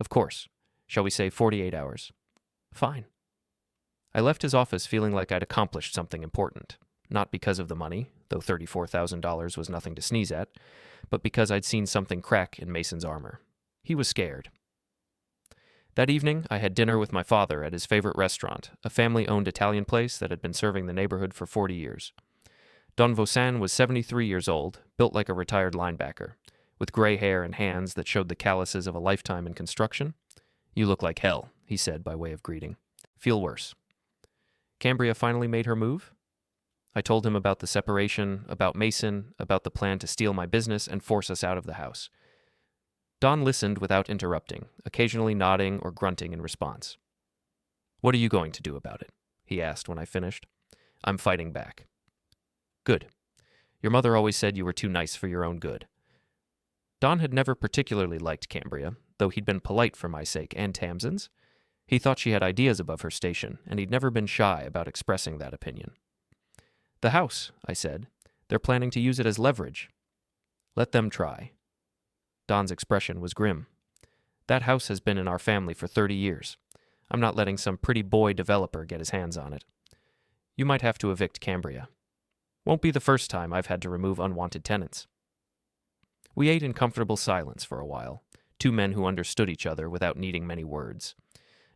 Of course. Shall we say 48 hours? Fine. I left his office feeling like I'd accomplished something important. Not because of the money, though $34,000 was nothing to sneeze at, but because I'd seen something crack in Mason's armor. He was scared. That evening, I had dinner with my father at his favorite restaurant, a family-owned Italian place that had been serving the neighborhood for 40 years. Don Vossin was 73 years old, built like a retired linebacker, with gray hair and hands that showed the calluses of a lifetime in construction. You look like hell, he said by way of greeting. Feel worse. Cambria finally made her move? I told him about the separation, about Mason, about the plan to steal my business and force us out of the house. Don listened without interrupting, occasionally nodding or grunting in response. What are you going to do about it? He asked when I finished. I'm fighting back. Good. Your mother always said you were too nice for your own good. Don had never particularly liked Cambria, though he'd been polite for my sake and Tamsin's. He thought she had ideas above her station, and he'd never been shy about expressing that opinion. The house, I said. They're planning to use it as leverage. Let them try. Don's expression was grim. That house has been in our family for 30 years. I'm not letting some pretty boy developer get his hands on it. You might have to evict Cambria. Won't be the first time I've had to remove unwanted tenants. We ate in comfortable silence for a while, two men who understood each other without needing many words.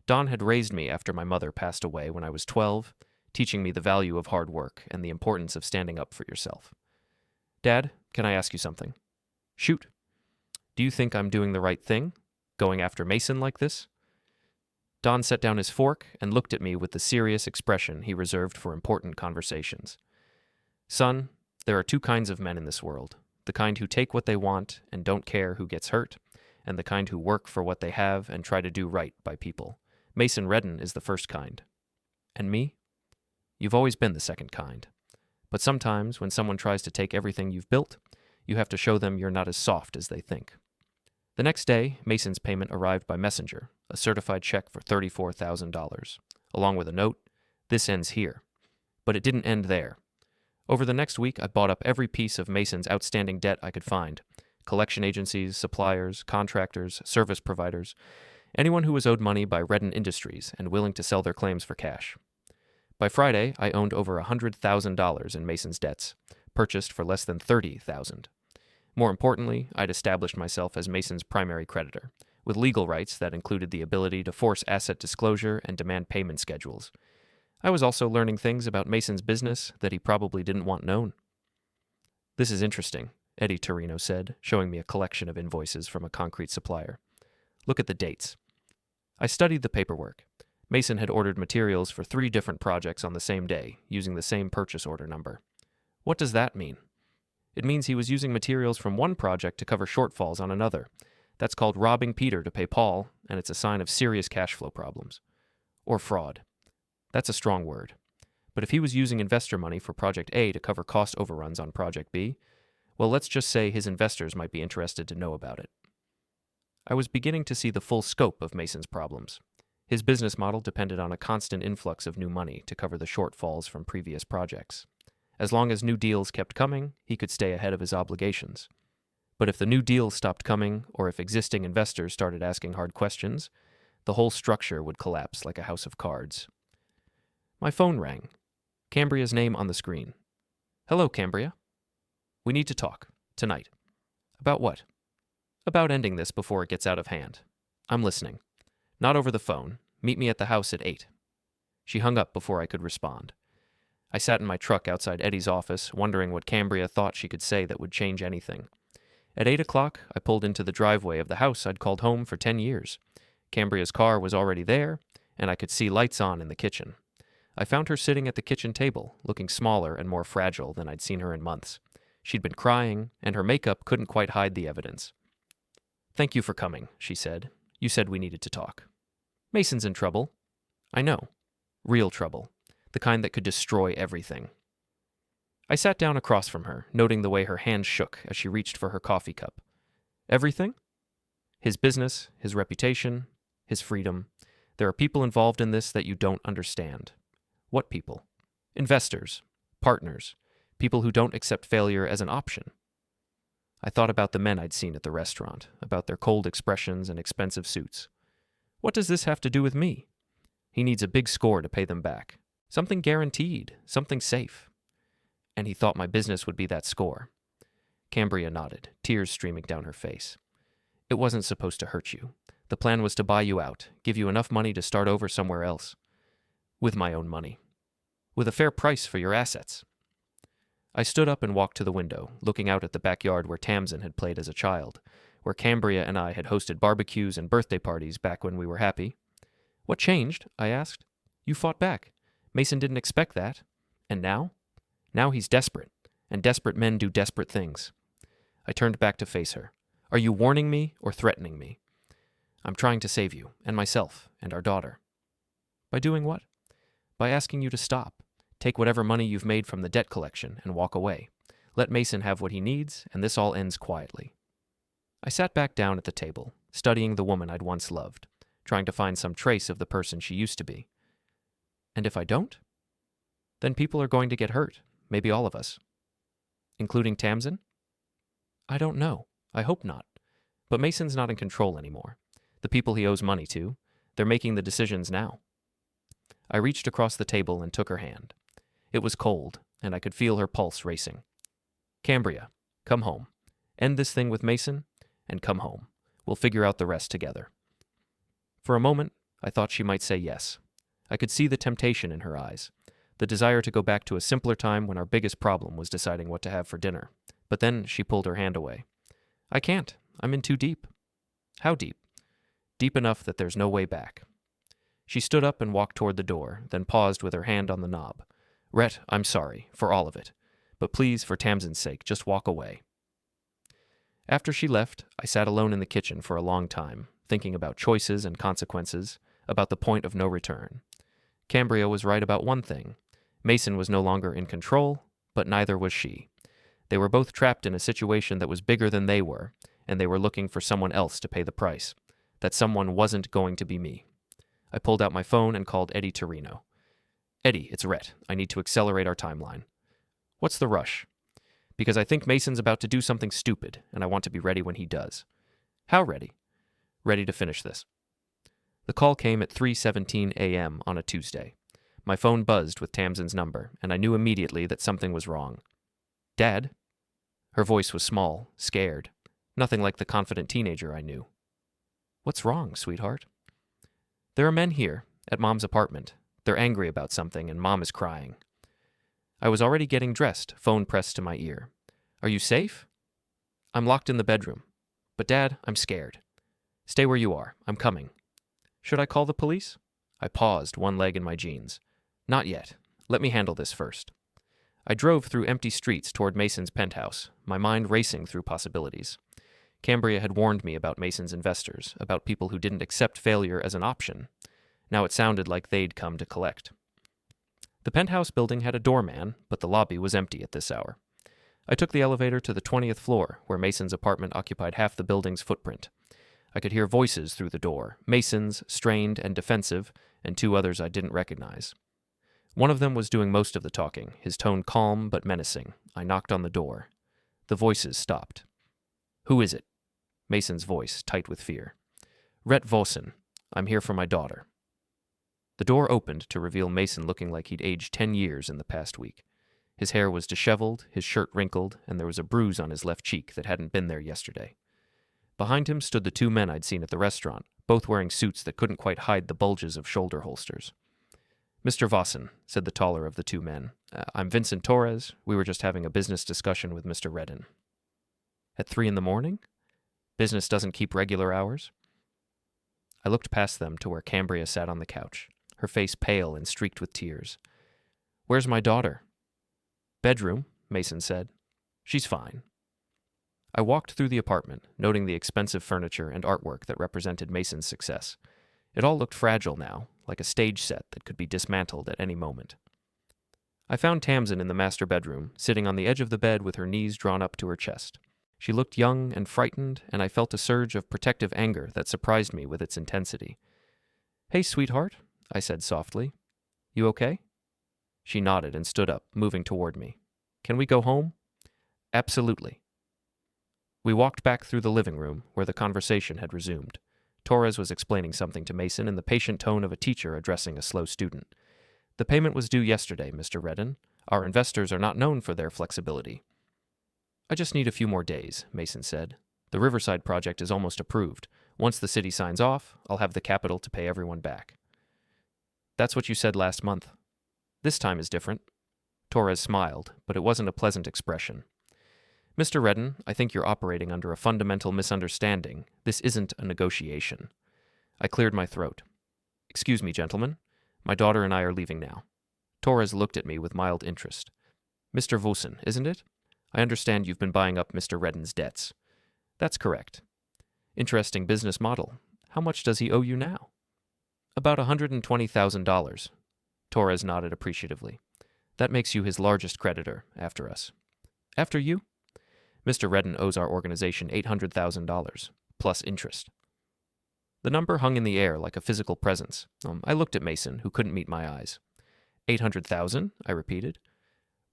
Don had raised me after my mother passed away when I was 12, teaching me the value of hard work and the importance of standing up for yourself. Dad, can I ask you something? Shoot. Do you think I'm doing the right thing, going after Mason like this? Don set down his fork and looked at me with the serious expression he reserved for important conversations. Son, there are two kinds of men in this world, the kind who take what they want and don't care who gets hurt, and the kind who work for what they have and try to do right by people. Mason Reddan is the first kind. And me? You've always been the second kind. But sometimes, when someone tries to take everything you've built, you have to show them you're not as soft as they think. The next day, Mason's payment arrived by messenger, a certified check for $34,000, along with a note, "This ends here." But it didn't end there. Over the next week, I bought up every piece of Mason's outstanding debt I could find. Collection agencies, suppliers, contractors, service providers, anyone who was owed money by Reddan Industries and willing to sell their claims for cash. By Friday, I owned over $100,000 in Mason's debts, purchased for less than $30,000. More importantly, I'd established myself as Mason's primary creditor, with legal rights that included the ability to force asset disclosure and demand payment schedules. I was also learning things about Mason's business that he probably didn't want known. This is interesting, Eddie Torino said, showing me a collection of invoices from a concrete supplier. Look at the dates. I studied the paperwork. Mason had ordered materials for 3 different projects on the same day, using the same purchase order number. What does that mean? It means he was using materials from one project to cover shortfalls on another. That's called robbing Peter to pay Paul, and it's a sign of serious cash flow problems. Or fraud. That's a strong word. But if he was using investor money for Project A to cover cost overruns on Project B, well, let's just say his investors might be interested to know about it. I was beginning to see the full scope of Mason's problems. His business model depended on a constant influx of new money to cover the shortfalls from previous projects. As long as new deals kept coming, he could stay ahead of his obligations. But if the new deals stopped coming, or if existing investors started asking hard questions, the whole structure would collapse like a house of cards. My phone rang. Cambria's name on the screen. Hello, Cambria. We need to talk. Tonight. About what? About ending this before it gets out of hand. I'm listening. Not over the phone. Meet me at the house at 8. She hung up before I could respond. I sat in my truck outside Eddie's office, wondering what Cambria thought she could say that would change anything. At 8 o'clock, I pulled into the driveway of the house I'd called home for 10 years. Cambria's car was already there, and I could see lights on in the kitchen. I found her sitting at the kitchen table, looking smaller and more fragile than I'd seen her in months. She'd been crying, and her makeup couldn't quite hide the evidence. "Thank you for coming," she said. "You said we needed to talk." "Mason's in trouble." "I know. Real trouble. The kind that could destroy everything." I sat down across from her, noting the way her hand shook as she reached for her coffee cup. "Everything?" "His business, his reputation, his freedom. There are people involved in this that you don't understand." "What people?" "Investors, partners, people who don't accept failure as an option." I thought about the men I'd seen at the restaurant, about their cold expressions and expensive suits. What does this have to do with me? He needs a big score to pay them back. Something guaranteed, something safe. And he thought my business would be that score. Cambria nodded, tears streaming down her face. "It wasn't supposed to hurt you. The plan was to buy you out, give you enough money to start over somewhere else. With my own money. With a fair price for your assets." I stood up and walked to the window, looking out at the backyard where Tamsin had played as a child, where Cambria and I had hosted barbecues and birthday parties back when we were happy. "What changed?" I asked. "You fought back. Mason didn't expect that. And now?" "Now he's desperate, and desperate men do desperate things." I turned back to face her. "Are you warning me or threatening me?" "I'm trying to save you, and myself, and our daughter." "By doing what?" "By asking you to stop. Take whatever money you've made from the debt collection and walk away. Let Mason have what he needs, and this all ends quietly." I sat back down at the table, studying the woman I'd once loved, trying to find some trace of the person she used to be. "And if I don't?" "Then people are going to get hurt, maybe all of us." "Including Tamsin?" "I don't know. I hope not. But Mason's not in control anymore. The people he owes money to, they're making the decisions now." I reached across the table and took her hand. It was cold, and I could feel her pulse racing. "Cambria, come home. End this thing with Mason, and come home. We'll figure out the rest together." For a moment, I thought she might say yes. I could see the temptation in her eyes, the desire to go back to a simpler time when our biggest problem was deciding what to have for dinner. But then she pulled her hand away. "I can't. I'm in too deep." "How deep?" "Deep enough that there's no way back." She stood up and walked toward the door, then paused with her hand on the knob. "Rhett, I'm sorry, for all of it. But please, for Tamsin's sake, just walk away." After she left, I sat alone in the kitchen for a long time, thinking about choices and consequences, about the point of no return. Cambria was right about one thing. Mason was no longer in control, but neither was she. They were both trapped in a situation that was bigger than they were, and they were looking for someone else to pay the price. That someone wasn't going to be me. I pulled out my phone and called Eddie Torino. "Eddie, it's Rhett. I need to accelerate our timeline." "What's the rush?" "Because I think Mason's about to do something stupid, and I want to be ready when he does." "How ready?" "Ready to finish this." The call came at 3:17 a.m. on a Tuesday. My phone buzzed with Tamsin's number, and I knew immediately that something was wrong. "Dad?" Her voice was small, scared, nothing like the confident teenager I knew. "What's wrong, sweetheart?" "There are men here, at Mom's apartment. They're angry about something, and Mom is crying." I was already getting dressed, phone pressed to my ear. "Are you safe?" "I'm locked in the bedroom. But Dad, I'm scared." "Stay where you are. I'm coming." "Should I call the police?" I paused, one leg in my jeans. "Not yet. Let me handle this first." I drove through empty streets toward Mason's penthouse, my mind racing through possibilities. Cambria had warned me about Mason's investors, about people who didn't accept failure as an option. Now it sounded like they'd come to collect. The penthouse building had a doorman, but the lobby was empty at this hour. I took the elevator to the 20th floor, where Mason's apartment occupied half the building's footprint. I could hear voices through the door, Mason's, strained and defensive, and two others I didn't recognize. One of them was doing most of the talking, his tone calm but menacing. I knocked on the door. The voices stopped. "Who is it?" Mason's voice, tight with fear. "Rhett Vossin. I'm here for my daughter." The door opened to reveal Mason looking like he'd aged 10 years in the past week. His hair was disheveled, his shirt wrinkled, and there was a bruise on his left cheek that hadn't been there yesterday. Behind him stood the two men I'd seen at the restaurant, both wearing suits that couldn't quite hide the bulges of shoulder holsters. "Mr. Vossin," said the taller of the two men. "I'm Vincent Torres. We were just having a business discussion with Mr. Reddan." "At 3 in the morning? Business doesn't keep regular hours?" I looked past them to where Cambria sat on the couch, her face pale and streaked with tears. "Where's my daughter?" "Bedroom," Mason said. "She's fine." I walked through the apartment, noting the expensive furniture and artwork that represented Mason's success. It all looked fragile now, like a stage set that could be dismantled at any moment. I found Tamsin in the master bedroom, sitting on the edge of the bed with her knees drawn up to her chest. She looked young and frightened, and I felt a surge of protective anger that surprised me with its intensity. "Hey, sweetheart," I said softly. "You okay?" She nodded and stood up, moving toward me. "Can we go home?" "Absolutely." We walked back through the living room, where the conversation had resumed. Torres was explaining something to Mason in the patient tone of a teacher addressing a slow student. "The payment was due yesterday, Mr. Reddan. Our investors are not known for their flexibility." "I just need a few more days," Mason said. "The Riverside project is almost approved. Once the city signs off, I'll have the capital to pay everyone back." "That's what you said last month." "This time is different." Torres smiled, but it wasn't a pleasant expression. "Mr. Reddan, I think you're operating under a fundamental misunderstanding. This isn't a negotiation." I cleared my throat. "Excuse me, gentlemen. My daughter and I are leaving now." Torres looked at me with mild interest. "Mr. Vossin, isn't it? I understand you've been buying up Mr. Reddan's debts." "That's correct." "Interesting business model. How much does he owe you now?" "About $120,000. Torres nodded appreciatively. "That makes you his largest creditor, after us." "After you?" "Mr. Reddan owes our organization $800,000, plus interest." The number hung in the air like a physical presence. I looked at Mason, who couldn't meet my eyes. "800,000, I repeated.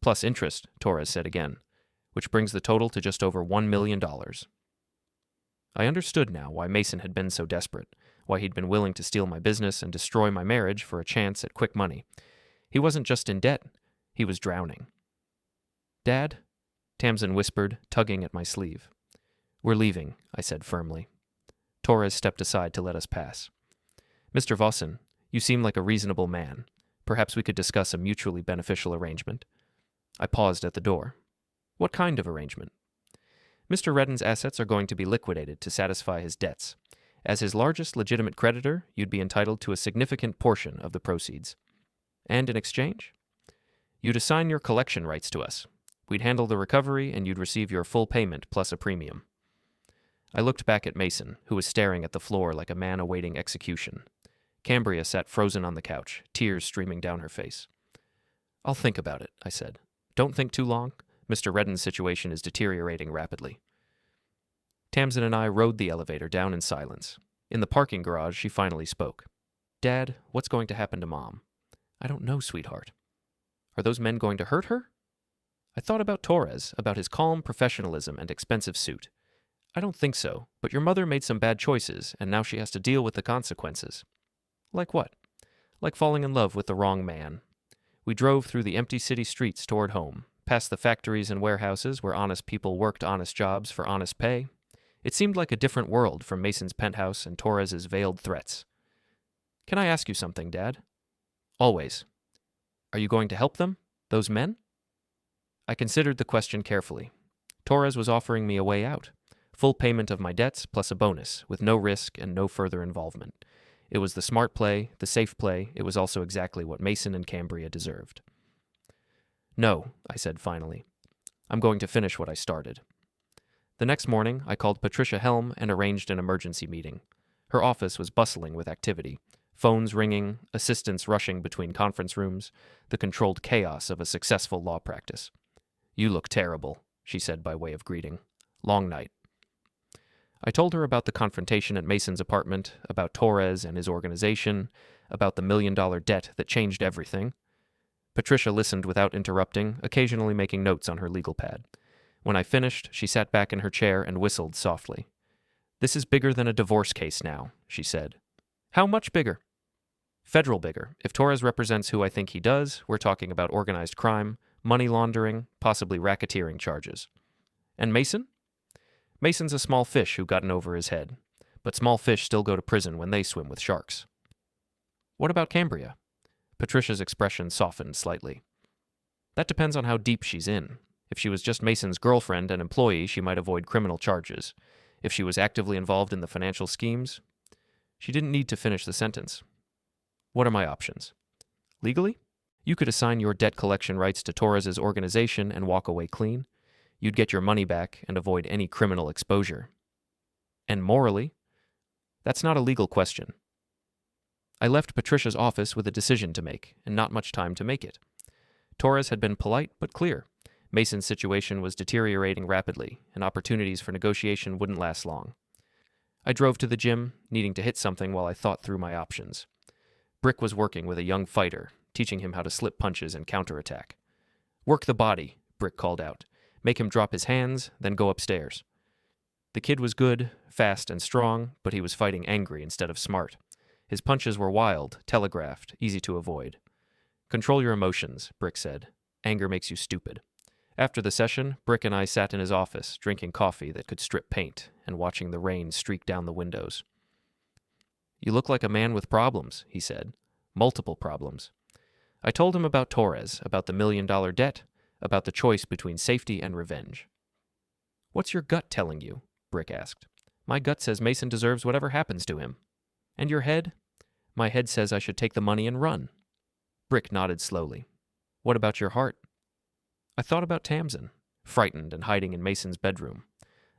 "Plus interest," Torres said again, "which brings the total to just over $1 million. I understood now why Mason had been so desperate, why he'd been willing to steal my business and destroy my marriage for a chance at quick money. He wasn't just in debt, he was drowning. "Dad?" Tamsin whispered, tugging at my sleeve. "We're leaving," I said firmly. Torres stepped aside to let us pass. "Mr. Vossin, you seem like a reasonable man. Perhaps we could discuss a mutually beneficial arrangement." I paused at the door. "What kind of arrangement?" "Mr. Reddan's assets are going to be liquidated to satisfy his debts. As his largest legitimate creditor, you'd be entitled to a significant portion of the proceeds. And in exchange? You'd assign your collection rights to us. We'd handle the recovery, and you'd receive your full payment plus a premium." I looked back at Mason, who was staring at the floor like a man awaiting execution. Cambria sat frozen on the couch, tears streaming down her face. "I'll think about it," I said. "Don't think too long. Mr. Reddan's situation is deteriorating rapidly." Tamsin and I rode the elevator down in silence. In the parking garage, she finally spoke. "Dad, what's going to happen to Mom?" "I don't know, sweetheart." "Are those men going to hurt her?" I thought about Torres, about his calm professionalism and expensive suit. "I don't think so, but your mother made some bad choices, and now she has to deal with the consequences." "Like what?" "Like falling in love with the wrong man." We drove through the empty city streets toward home, past the factories and warehouses where honest people worked honest jobs for honest pay. It seemed like a different world from Mason's penthouse and Torres's veiled threats. "Can I ask you something, Dad?" "Always." "Are you going to help them? Those men?" I considered the question carefully. Torres was offering me a way out. Full payment of my debts plus a bonus, with no risk and no further involvement. It was the smart play, the safe play. It was also exactly what Mason and Cambria deserved. "No," I said finally. "I'm going to finish what I started." The next morning, I called Patricia Helm and arranged an emergency meeting. Her office was bustling with activity. Phones ringing, assistants rushing between conference rooms, the controlled chaos of a successful law practice. "You look terrible," she said by way of greeting. "Long night." I told her about the confrontation at Mason's apartment, about Torres and his organization, about the $1 million debt that changed everything. Patricia listened without interrupting, occasionally making notes on her legal pad. When I finished, she sat back in her chair and whistled softly. "This is bigger than a divorce case now," she said. "How much bigger?" "Federal bigger. If Torres represents who I think he does, we're talking about organized crime, money laundering, possibly racketeering charges." "And Mason?" "Mason's a small fish who got in over his head. But small fish still go to prison when they swim with sharks." "What about Cambria?" Patricia's expression softened slightly. "That depends on how deep she's in. If she was just Mason's girlfriend and employee, she might avoid criminal charges. If she was actively involved in the financial schemes..." She didn't need to finish the sentence. What are my options? Legally? You could assign your debt collection rights to Torres's organization and walk away clean. You'd get your money back and avoid any criminal exposure. And morally? That's not a legal question. I left Patricia's office with a decision to make, and not much time to make it. Torres had been polite but clear. Mason's situation was deteriorating rapidly, and opportunities for negotiation wouldn't last long. I drove to the gym, needing to hit something while I thought through my options. Brick was working with a young fighter, teaching him how to slip punches and counterattack. "Work the body," Brick called out. "Make him drop his hands, then go upstairs." The kid was good, fast, and strong, but he was fighting angry instead of smart. His punches were wild, telegraphed, easy to avoid. "Control your emotions," Brick said. "Anger makes you stupid." After the session, Brick and I sat in his office, drinking coffee that could strip paint and watching the rain streak down the windows. "You look like a man with problems," he said. "Multiple problems." I told him about Torres, about the $1 million debt, about the choice between safety and revenge. "What's your gut telling you?" Brick asked. "My gut says Mason deserves whatever happens to him." "And your head?" "My head says I should take the money and run." Brick nodded slowly. "What about your heart?" I thought about Tamsin, frightened and hiding in Mason's bedroom.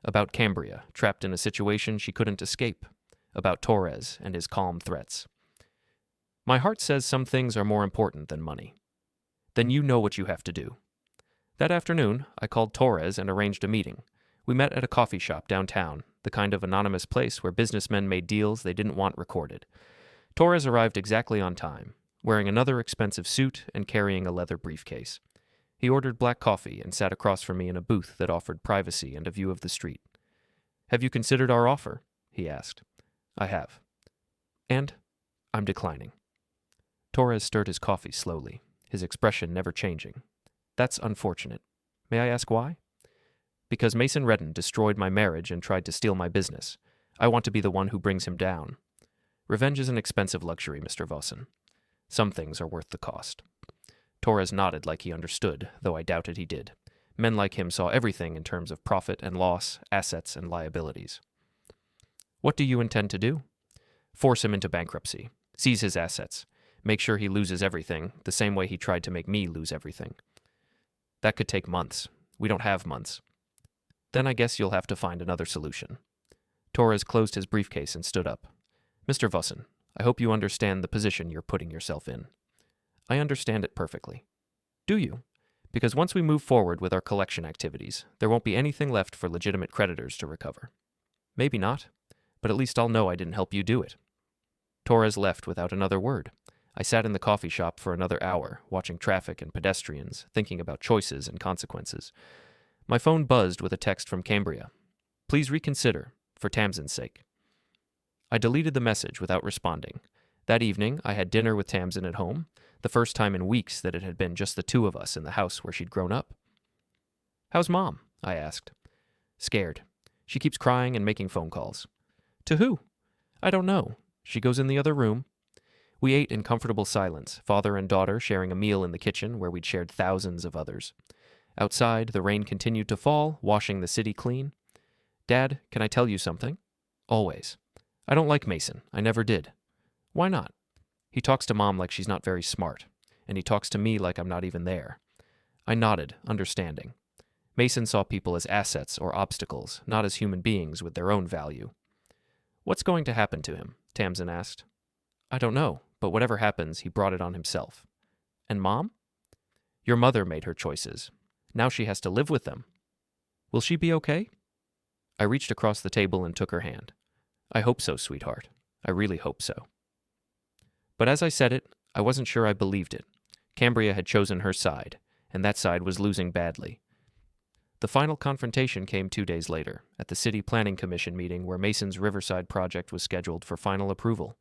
About Cambria, trapped in a situation she couldn't escape. About Torres and his calm threats. "My heart says some things are more important than money." "Then you know what you have to do." That afternoon, I called Torres and arranged a meeting. We met at a coffee shop downtown, the kind of anonymous place where businessmen made deals they didn't want recorded. Torres arrived exactly on time, wearing another expensive suit and carrying a leather briefcase. He ordered black coffee and sat across from me in a booth that offered privacy and a view of the street. "Have you considered our offer?" he asked. "I have." "And?" "I'm declining." Torres stirred his coffee slowly, his expression never changing. "That's unfortunate. May I ask why?" "Because Mason Reddan destroyed my marriage and tried to steal my business. I want to be the one who brings him down. Revenge is an expensive luxury, Mr. Vossin. Some things are worth the cost." Torres nodded like he understood, though I doubted he did. Men like him saw everything in terms of profit and loss, assets and liabilities. "What do you intend to do?" "Force him into bankruptcy. Seize his assets. Make sure he loses everything, the same way he tried to make me lose everything." "That could take months. We don't have months." "Then I guess you'll have to find another solution." Torres closed his briefcase and stood up. "Mr. Vossin, I hope you understand the position you're putting yourself in." "I understand it perfectly." "Do you? Because once we move forward with our collection activities, there won't be anything left for legitimate creditors to recover." "Maybe not, but at least I'll know I didn't help you do it." Torres left without another word. I sat in the coffee shop for another hour, watching traffic and pedestrians, thinking about choices and consequences. My phone buzzed with a text from Cambria. "Please reconsider, for Tamsin's sake." I deleted the message without responding. That evening, I had dinner with Tamsin at home, the first time in weeks that it had been just the two of us in the house where she'd grown up. "How's Mom?" I asked. "Scared. She keeps crying and making phone calls." "To who?" "I don't know. She goes in the other room." We ate in comfortable silence, father and daughter sharing a meal in the kitchen where we'd shared thousands of others. Outside, the rain continued to fall, washing the city clean. "Dad, can I tell you something?" "Always." "I don't like Mason. I never did." "Why not?" "He talks to Mom like she's not very smart, and he talks to me like I'm not even there." I nodded, understanding. Mason saw people as assets or obstacles, not as human beings with their own value. "What's going to happen to him?" Tamsin asked. "I don't know, but whatever happens, he brought it on himself." "And Mom?" "Your mother made her choices. Now she has to live with them." "Will she be okay?" I reached across the table and took her hand. "I hope so, sweetheart. I really hope so." But as I said it, I wasn't sure I believed it. Cambria had chosen her side, and that side was losing badly. The final confrontation came 2 days later, at the City Planning Commission meeting where Mason's Riverside project was scheduled for final approval.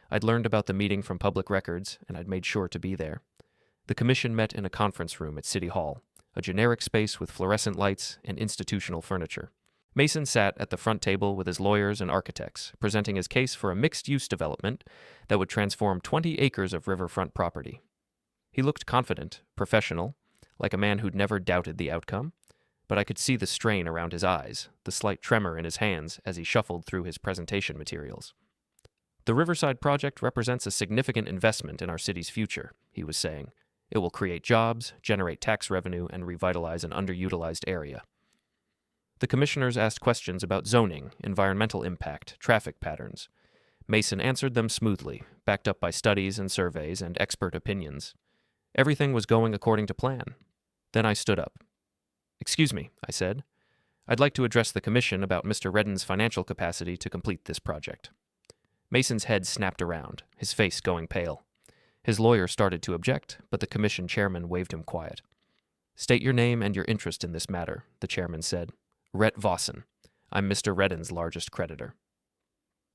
I'd learned about the meeting from public records, and I'd made sure to be there. The commission met in a conference room at City Hall, a generic space with fluorescent lights and institutional furniture. Mason sat at the front table with his lawyers and architects, presenting his case for a mixed-use development that would transform 20 acres of riverfront property. He looked confident, professional, like a man who'd never doubted the outcome, but I could see the strain around his eyes, the slight tremor in his hands as he shuffled through his presentation materials. The Riverside project represents a significant investment in our city's future, he was saying. It will create jobs, generate tax revenue, and revitalize an underutilized area. The commissioners asked questions about zoning, environmental impact, traffic patterns. Mason answered them smoothly, backed up by studies and surveys and expert opinions. Everything was going according to plan. Then I stood up. "Excuse me," I said. "I'd like to address the commission about Mr. Reddan's financial capacity to complete this project." Mason's head snapped around, his face going pale. His lawyer started to object, but the commission chairman waved him quiet. "State your name and your interest in this matter," the chairman said. "Rhett Vossin. I'm Mr. Reddan's largest creditor."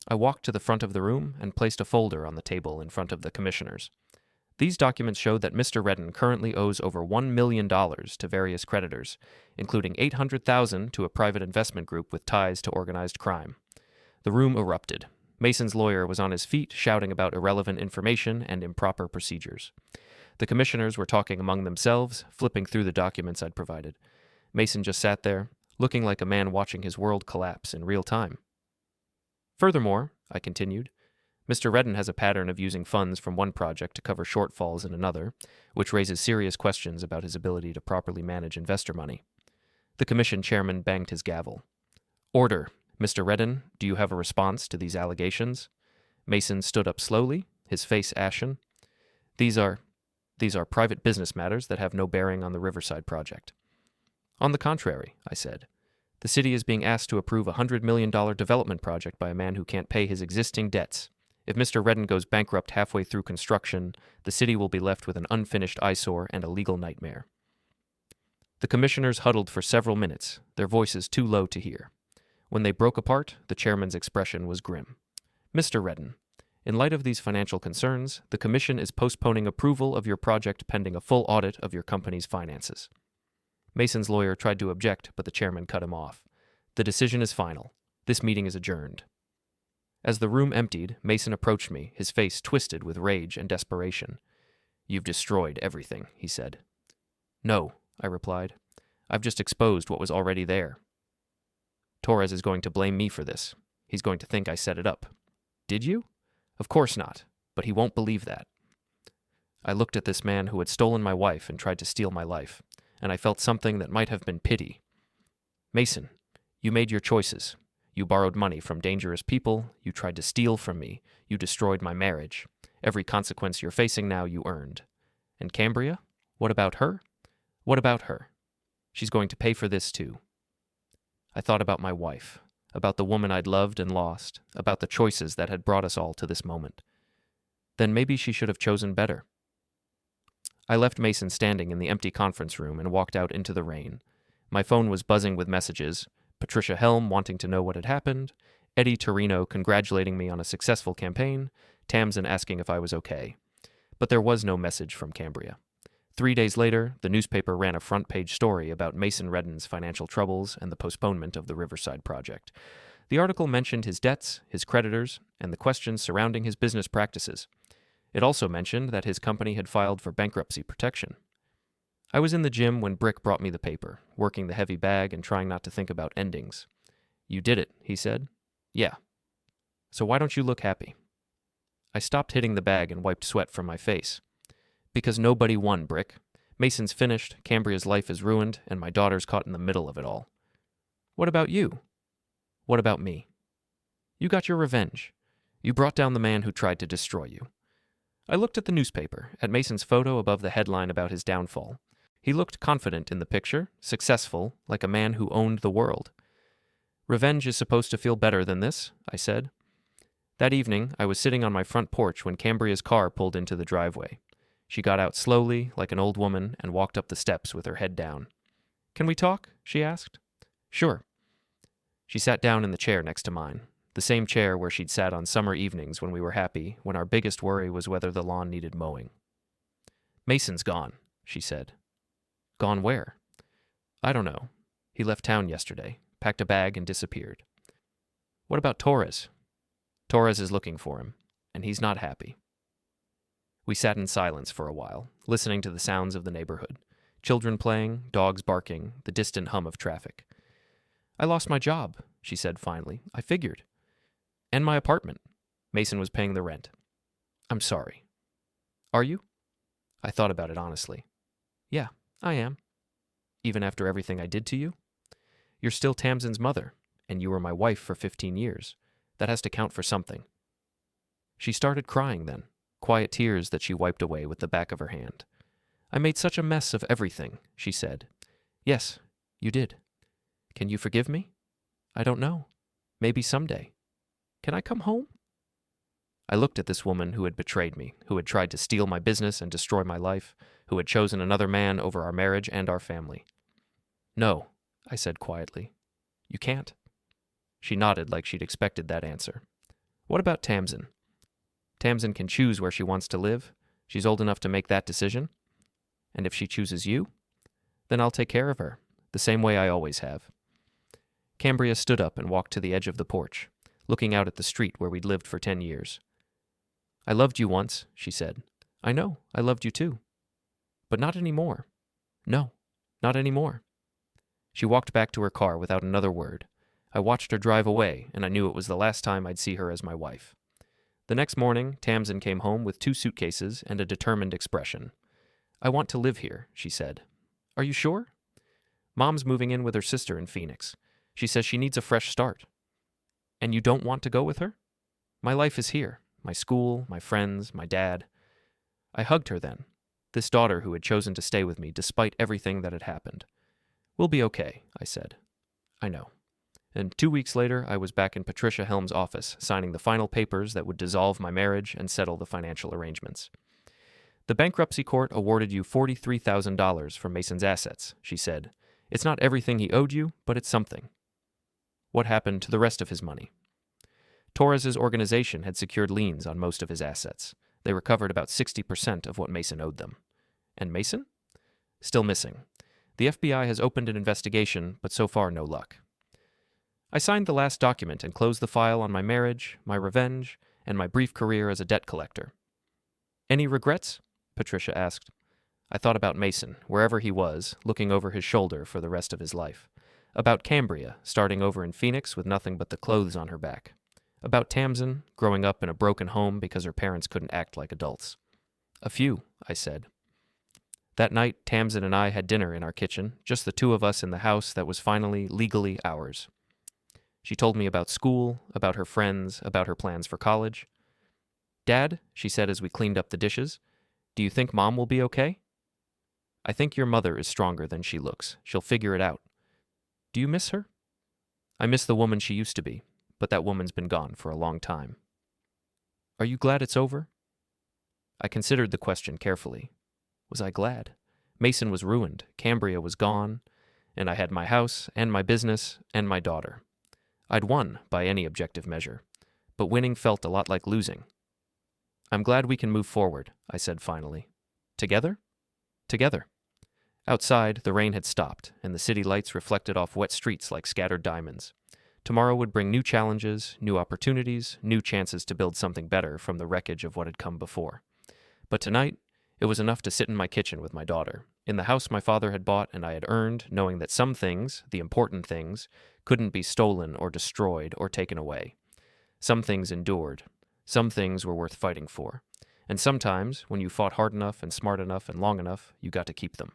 I walked to the front of the room and placed a folder on the table in front of the commissioners. These documents show that Mr. Reddan currently owes over $1 million to various creditors, including $800,000 to a private investment group with ties to organized crime. The room erupted. Mason's lawyer was on his feet, shouting about irrelevant information and improper procedures. The commissioners were talking among themselves, flipping through the documents I'd provided. Mason just sat there, looking like a man watching his world collapse in real time. "Furthermore," I continued, "Mr. Reddan has a pattern of using funds from one project to cover shortfalls in another, which raises serious questions about his ability to properly manage investor money." The commission chairman banged his gavel. "Order. Mr. Reddan, do you have a response to these allegations?" Mason stood up slowly, his face ashen. These are private business matters that have no bearing on the Riverside project." "On the contrary," I said. "The city is being asked to approve a $100 million development project by a man who can't pay his existing debts. If Mr. Reddan goes bankrupt halfway through construction, the city will be left with an unfinished eyesore and a legal nightmare." The commissioners huddled for several minutes, their voices too low to hear. When they broke apart, the chairman's expression was grim. "Mr. Reddan, in light of these financial concerns, the commission is postponing approval of your project pending a full audit of your company's finances." Mason's lawyer tried to object, but the chairman cut him off. "The decision is final. This meeting is adjourned." As the room emptied, Mason approached me, his face twisted with rage and desperation. "You've destroyed everything," he said. "No," I replied. "I've just exposed what was already there. Torres is going to blame me for this. He's going to think I set it up." "Did you?" "Of course not, but he won't believe that." I looked at this man who had stolen my wife and tried to steal my life, and I felt something that might have been pity. "Mason, you made your choices. You borrowed money from dangerous people, you tried to steal from me, you destroyed my marriage. Every consequence you're facing now you earned. And Cambria? What about her? What about her? She's going to pay for this too." I thought about my wife, about the woman I'd loved and lost, about the choices that had brought us all to this moment. Then maybe she should have chosen better. I left Mason standing in the empty conference room and walked out into the rain. My phone was buzzing with messages: Patricia Helm wanting to know what had happened, Eddie Torino congratulating me on a successful campaign, Tamsin asking if I was okay. But there was no message from Cambria. 3 days later, the newspaper ran a front-page story about Mason Reddan's financial troubles and the postponement of the Riverside project. The article mentioned his debts, his creditors, and the questions surrounding his business practices. It also mentioned that his company had filed for bankruptcy protection. I was in the gym when Brick brought me the paper, working the heavy bag and trying not to think about endings. "You did it," he said. "Yeah. So why don't you look happy?" I stopped hitting the bag and wiped sweat from my face. "Because nobody won, Brick. Mason's finished, Cambria's life is ruined, and my daughter's caught in the middle of it all." "What about you?" "What about me?" "You got your revenge. You brought down the man who tried to destroy you." I looked at the newspaper, at Mason's photo above the headline about his downfall. He looked confident in the picture, successful, like a man who owned the world. "Revenge is supposed to feel better than this," I said. That evening, I was sitting on my front porch when Cambria's car pulled into the driveway. She got out slowly, like an old woman, and walked up the steps with her head down. "Can we talk?" she asked. "Sure." She sat down in the chair next to mine, the same chair where she'd sat on summer evenings when we were happy, when our biggest worry was whether the lawn needed mowing. "Mason's gone," she said. "Gone where?" "I don't know. He left town yesterday, packed a bag and disappeared." "What about Torres?" "Torres is looking for him, and he's not happy." We sat in silence for a while, listening to the sounds of the neighborhood. Children playing, dogs barking, the distant hum of traffic. "I lost my job," she said finally. "I figured. And my apartment. Mason was paying the rent. I'm sorry. Are you? I thought about it honestly. Yeah, I am. Even after everything I did to you? You're still Tamsin's mother, and you were my wife for 15 years. That has to count for something. She started crying then, quiet tears that she wiped away with the back of her hand. I made such a mess of everything, she said. Yes, you did. Can you forgive me? I don't know. Maybe someday. Can I come home? I looked at this woman who had betrayed me, who had tried to steal my business and destroy my life, who had chosen another man over our marriage and our family. No, I said quietly. You can't. She nodded like she'd expected that answer. What about Tamsin? Tamsin can choose where she wants to live. She's old enough to make that decision. And if she chooses you, then I'll take care of her, the same way I always have. Cambria stood up and walked to the edge of the porch, looking out at the street where we'd lived for 10 years. I loved you once, she said. I know, I loved you too. But not anymore. No, not anymore. She walked back to her car without another word. I watched her drive away, and I knew it was the last time I'd see her as my wife. The next morning, Tamsin came home with 2 suitcases and a determined expression. I want to live here, she said. Are you sure? Mom's moving in with her sister in Phoenix. She says she needs a fresh start. And you don't want to go with her? My life is here. My school, my friends, my dad. I hugged her then, this daughter who had chosen to stay with me despite everything that had happened. We'll be okay, I said. I know. And 2 weeks later, I was back in Patricia Helm's office, signing the final papers that would dissolve my marriage and settle the financial arrangements. The bankruptcy court awarded you $43,000 from Mason's assets, she said. It's not everything he owed you, but it's something. What happened to the rest of his money? Torres's organization had secured liens on most of his assets. They recovered about 60% of what Mason owed them. And Mason? Still missing. The FBI has opened an investigation, but so far no luck. I signed the last document and closed the file on my marriage, my revenge, and my brief career as a debt collector. Any regrets? Patricia asked. I thought about Mason, wherever he was, looking over his shoulder for the rest of his life. About Cambria, starting over in Phoenix with nothing but the clothes on her back. About Tamsin, growing up in a broken home because her parents couldn't act like adults. A few, I said. That night, Tamsin and I had dinner in our kitchen, just the 2 of us in the house that was finally legally ours. She told me about school, about her friends, about her plans for college. Dad, she said as we cleaned up the dishes, do you think Mom will be okay? I think your mother is stronger than she looks. She'll figure it out. Do you miss her? I miss the woman she used to be, but that woman's been gone for a long time. Are you glad it's over? I considered the question carefully. Was I glad? Mason was ruined, Cambria was gone, and I had my house and my business and my daughter. I'd won by any objective measure, but winning felt a lot like losing. I'm glad we can move forward, I said finally. Together? Together. Outside, the rain had stopped, and the city lights reflected off wet streets like scattered diamonds. Tomorrow would bring new challenges, new opportunities, new chances to build something better from the wreckage of what had come before. But tonight, it was enough to sit in my kitchen with my daughter, in the house my father had bought and I had earned, knowing that some things, the important things, couldn't be stolen or destroyed or taken away. Some things endured. Some things were worth fighting for. And sometimes, when you fought hard enough and smart enough and long enough, you got to keep them.